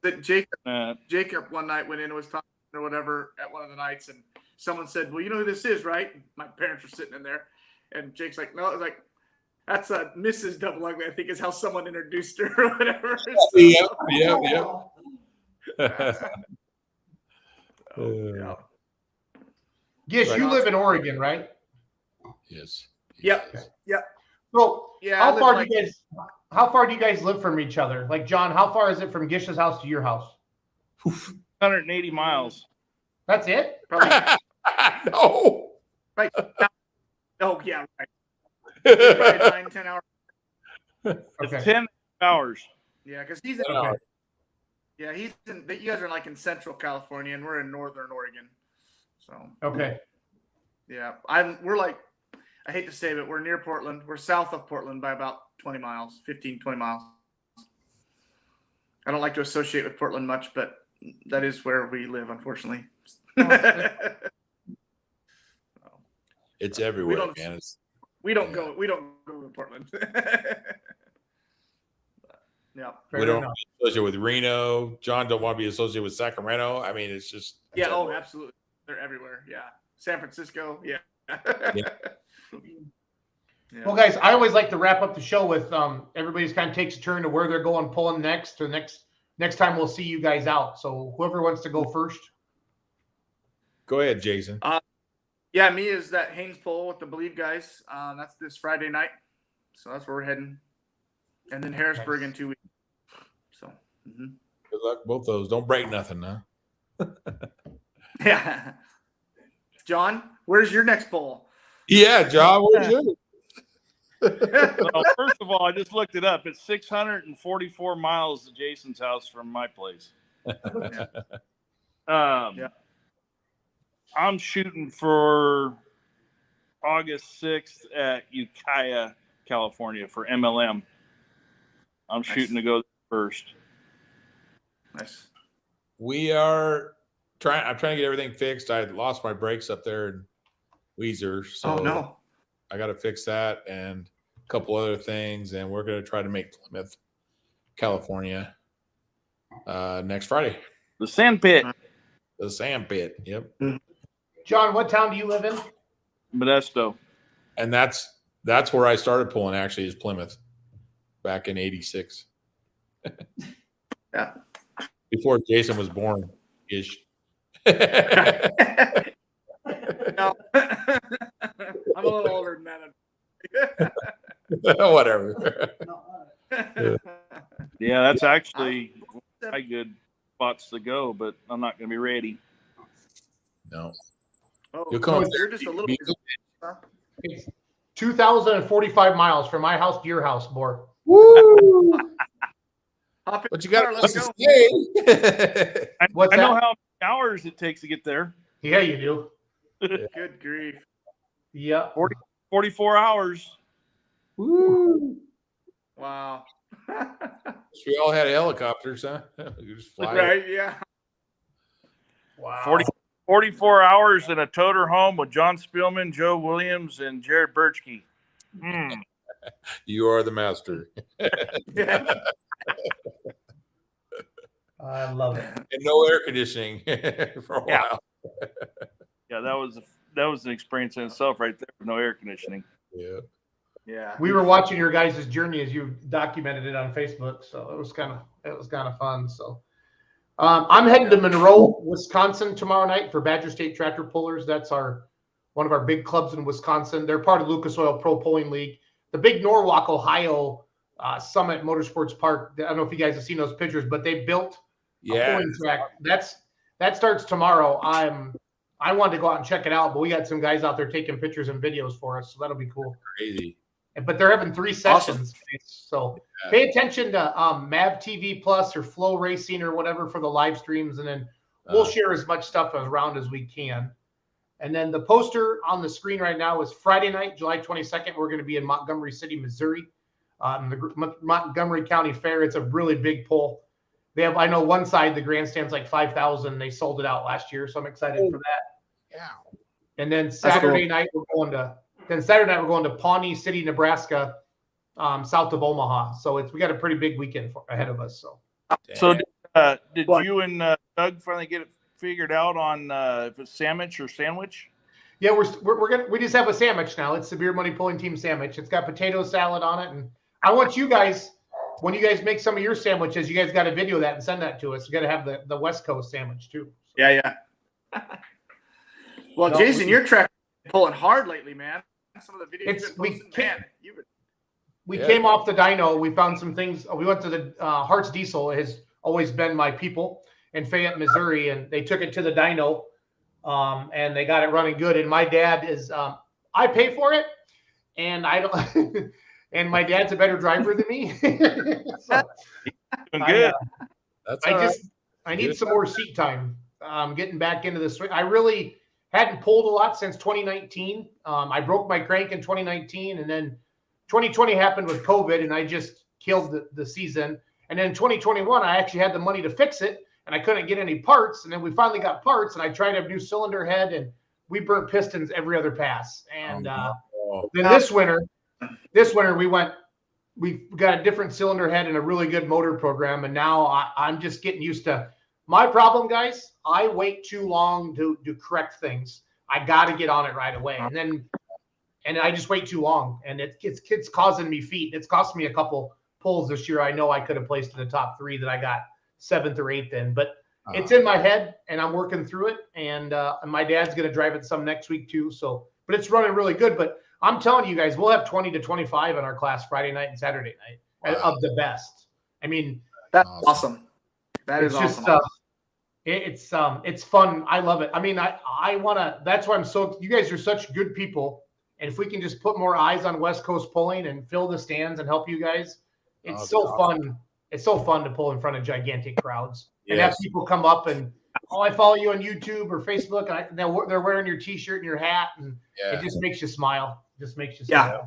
that Uh, Jacob one night went in and was talking or whatever at one of the nights, and someone said, "Well, you know who this is, right?" And my parents were sitting in there, and Jake's like, "No," I was like, "That's Mrs. Double Ugly, I think is how someone introduced her or whatever." So, Yep. yeah. Gish, Right. you live in Oregon, right? Yes. Yep. So Yeah. I how live far like- do you guys live from each other? Like John, how far is it from Gish's house to your house? 180 miles. That's it? Probably No. right. Oh yeah, right. Probably 9-10 hours. Okay. It's 10 hours. Yeah, because he's in. Okay. Yeah, he's in. You guys are like in Central California, and we're in Northern Oregon. So Okay. yeah, we're like, I hate to say it, but we're near Portland. We're south of Portland by about 20 miles, 15, 20 miles. I don't like to associate with Portland much, but that is where we live, unfortunately. It's We everywhere, don't- man. We don't go to Portland. Yeah. We don't associate with Reno. John don't want to be associated with Sacramento. I mean, it's just Yeah. Oh, everywhere. absolutely. They're everywhere. Yeah. San Francisco. Yeah. Yeah. Yeah. Well, guys, I always like to wrap up the show with everybody's kind of takes a turn to where they're going pulling next, or next time we'll see you guys out. So whoever wants to go first. Go ahead, Jason. Yeah, me is that Haynes Pull with the Believe guys. That's this Friday night. So that's where we're heading. And then Harrisburg in 2 weeks. So, Good luck, both those. Don't break nothing, huh? yeah. John, where's your next pull? Yeah, John, where's yours? Well, first of all, I just looked it up. It's 644 miles to Jason's house from my place. Yeah. I'm shooting for August 6th at Ukiah, California for MLM. I'm shooting to go first. Nice. We are trying. I'm trying to get everything fixed. I lost my brakes up there in Weiser, so Oh, no. I got to fix that and a couple other things, and we're going to try to make Plymouth, California, next Friday. The sand pit. The sand pit. Yep. John, what town do you live in? Modesto. And that's where I started pulling. Actually, is Plymouth, back in '86. Yeah. Before Jason was born, ish. No. I'm a little older than that. Whatever. Yeah, that's actually my good spots to go, but I'm not going to be ready. No. Oh, You'll come. you're just a little bit. Huh? It's 2,045 miles from my house to your house, Bor. Woo! Hop in But you the got car, let's to go. stay. What's I know that? how many hours it takes to get there. Yeah, you do. Good grief. Yeah. 44 hours. Woo! Wow. We all had helicopters, huh? We just fly. Right, yeah. Wow. 44 hours in a toter home with John Spielman, Joe Williams, and Jared Birchke. You are the master. Yeah. I love it. And no air conditioning for a while. Yeah, that was an experience in itself right there with no air conditioning. Yeah. Yeah. We were watching your guys' journey as you documented it on Facebook, so it was kind of fun. So I'm heading to Monroe, Wisconsin tomorrow night for Badger State Tractor Pullers. That's one of our big clubs in Wisconsin. They're part of Lucas Oil Pro Pulling League. The big Norwalk, Ohio Summit Motorsports Park. I don't know if you guys have seen those pictures, but they built a pulling track. That starts tomorrow. I wanted to go out and check it out, but we got some guys out there taking pictures and videos for us, so that'll be cool. Crazy. But they're having 3 sessions, so pay attention to Mav TV Plus or Flow Racing or whatever for the live streams, and then we'll share as much stuff around as we can. And then the poster on the screen right now is Friday night, July 22nd. We're going to be in Montgomery City, Missouri, in the Montgomery County Fair. It's a really big pull. They have, I know one side, the grandstand's like 5,000. They sold it out last year, so I'm excited for that. Yeah. And then Saturday night, we're going to Pawnee City, Nebraska, south of Omaha. So we got a pretty big weekend ahead of us. So did you and Doug finally get it figured out on if it's sandwich or sandwich? Yeah, we just have a sandwich now. It's the Beer Money Pulling Team sandwich. It's got potato salad on it, and I want you guys, when you guys make some of your sandwiches, you guys got to video that and send that to us. You got to have the West Coast sandwich too. Yeah. Well, Jason, your track pulling hard lately, man. Some of the videos you've been posting, man. We came off the dyno. We found some things. We went to the Hart's Diesel. It has always been my people in Fayette, Missouri, and they took it to the dyno, and they got it running good. And my dad is, I pay for it, and I don't. And my dad's a better driver than me. So Good. I need some more seat time. Getting back into the swing. I really hadn't pulled a lot since 2019. I broke my crank in 2019, and then 2020 happened with COVID, and I just killed the season. And then in 2021, I actually had the money to fix it, and I couldn't get any parts. And then we finally got parts, and I tried a new cylinder head, and we burnt pistons every other pass. And then this winter we got a different cylinder head and a really good motor program. And now I'm just getting used to my problem, guys. I wait too long to correct things. I got to get on it right away. And I just wait too long, and it's causing me feet. It's cost me a couple pulls this year. I know I could have placed in the top 3 that I got 7th or 8th in, but it's in my head, and I'm working through it. And my dad's going to drive it some next week too. So, but it's running really good. But I'm telling you guys, we'll have 20 to 25 in our class Friday night and Saturday night of the best. I mean, that's awesome. That is just, awesome. It's fun. I love it. I mean, I want to, that's why you guys are such good people. And if we can just put more eyes on West Coast pulling and fill the stands and help you guys, it's so fun. It's so fun to pull in front of gigantic crowds and have people come up and, I follow you on YouTube or Facebook, and they're wearing your T-shirt and your hat, and it just makes you smile. Smile.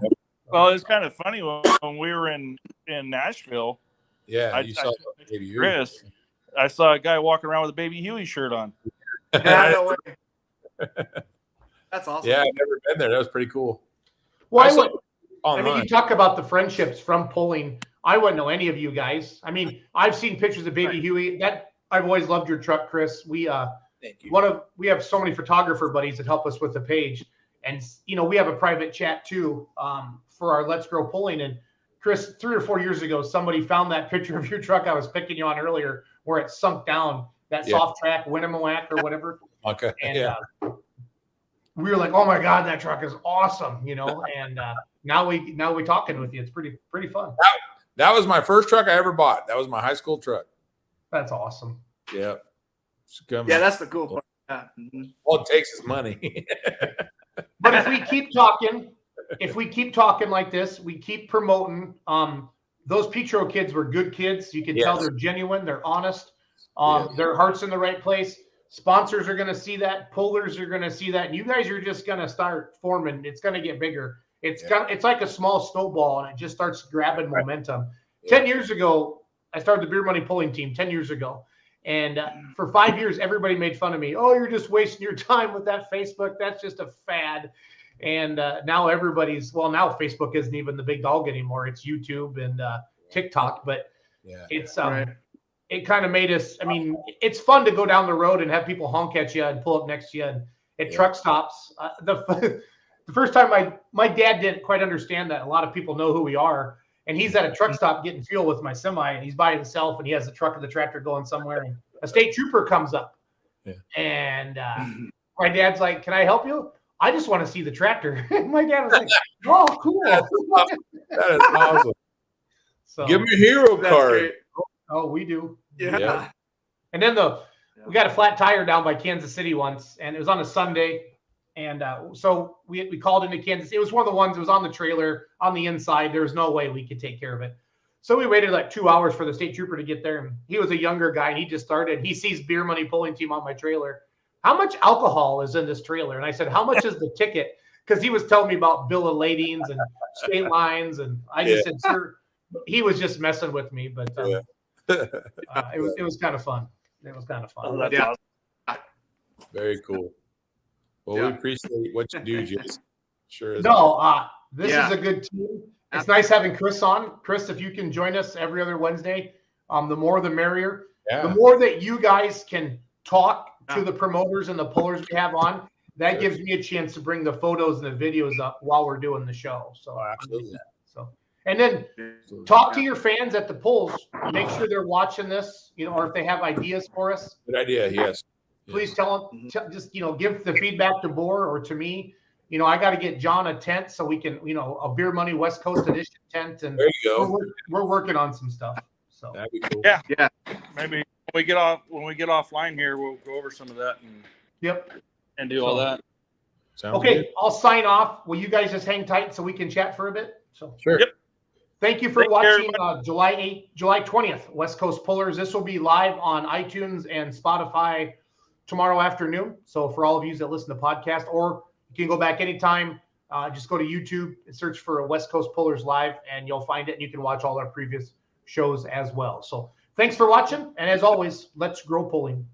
Well, it's kind of funny when we were in Nashville. Yeah, you saw Baby Huey. Chris. I saw a guy walking around with a Baby Huey shirt on. Yeah, no way. That's awesome. Yeah, I've never been there. That was pretty cool. Well, I mean, you talk about the friendships from pulling. I wouldn't know any of you guys. I mean, I've seen pictures of Baby Huey. I've always loved your truck, Chris. We have so many photographer buddies that help us with the page, and we have a private chat too for our Let's Grow Pulling. And Chris, 3 or 4 years ago, somebody found that picture of your truck I was picking you on earlier, where it sunk down, that soft track Winnemucca or whatever. Okay. And we were like, oh my God, that truck is awesome, And now we talking with you. It's pretty fun. That was my first truck I ever bought. That was my high school truck. That's awesome. Yeah. Yeah, that's the cool part. Yeah. Mm-hmm. All it takes is money. But if we keep talking like this, we keep promoting. Those Petro kids were good kids. You can tell they're genuine, they're honest, their heart's in the right place. Sponsors are going to see that. Pullers are going to see that. And you guys are just going to start forming. It's going to get bigger. It's like a small snowball, and it just starts grabbing momentum. 10 years ago, I started the Beer Money Pulling Team 10 years ago. And for 5 years, everybody made fun of me. Oh, you're just wasting your time with that Facebook. That's just a fad. And now now Facebook isn't even the big dog anymore. It's YouTube and TikTok. But it's it kind of made us, I mean, it's fun to go down the road and have people honk at you and pull up next to you and at truck stops. The first time my dad didn't quite understand that a lot of people know who we are. And he's at a truck stop getting fuel with my semi, and he's by himself, and he has the truck of the tractor going somewhere, and a state trooper comes up. And my dad's like, can I help you? I just want to see the tractor. My dad was like, oh, cool. That is awesome. So, give me a hero card. Great. Oh, we do. Yeah. And then we got a flat tire down by Kansas City once, and it was on a Sunday. And so we called into Kansas. It was one of the ones that was on the trailer on the inside. There was no way we could take care of it. So we waited like 2 hours for the state trooper to get there. And he was a younger guy, and he just started. He sees Beer Money Pulling Team on my trailer. How much alcohol is in this trailer? And I said, how much is the ticket? Because he was telling me about bill of ladings and state lines. And I just said, sir, he was just messing with me. But it was kind of fun. It was kind of fun. Awesome. Very cool. Well, we appreciate what you do, Jason. Sure is. This is a good team. It's nice having Chris on. Chris, if you can join us every other Wednesday, the more the merrier. The more that you guys can talk to the promoters and the pullers we have on, that gives me a chance to bring the photos and the videos up while we're doing the show. So absolutely. And then talk to your fans at the pulls. Make sure they're watching this, or if they have ideas for us. Good idea. Yes. Please tell them, just, give the feedback to Boar or to me. I got to get John a tent so we can, a Beer Money West Coast Edition tent. And there you go. We're working on some stuff. So that'd be cool. Yeah. Maybe when we get offline here, we'll go over some of that and do all that. Sounds good. I'll sign off. Will you guys just hang tight so we can chat for a bit? So sure. Yep. Thank you for watching July 20th, West Coast Pullers. This will be live on iTunes and Spotify tomorrow afternoon. So for all of you that listen to the podcast, or you can go back anytime Just go to YouTube and search for West Coast Pullers Live, and you'll find it. And you can watch all our previous shows as well. So thanks for watching. And as always, let's grow pulling.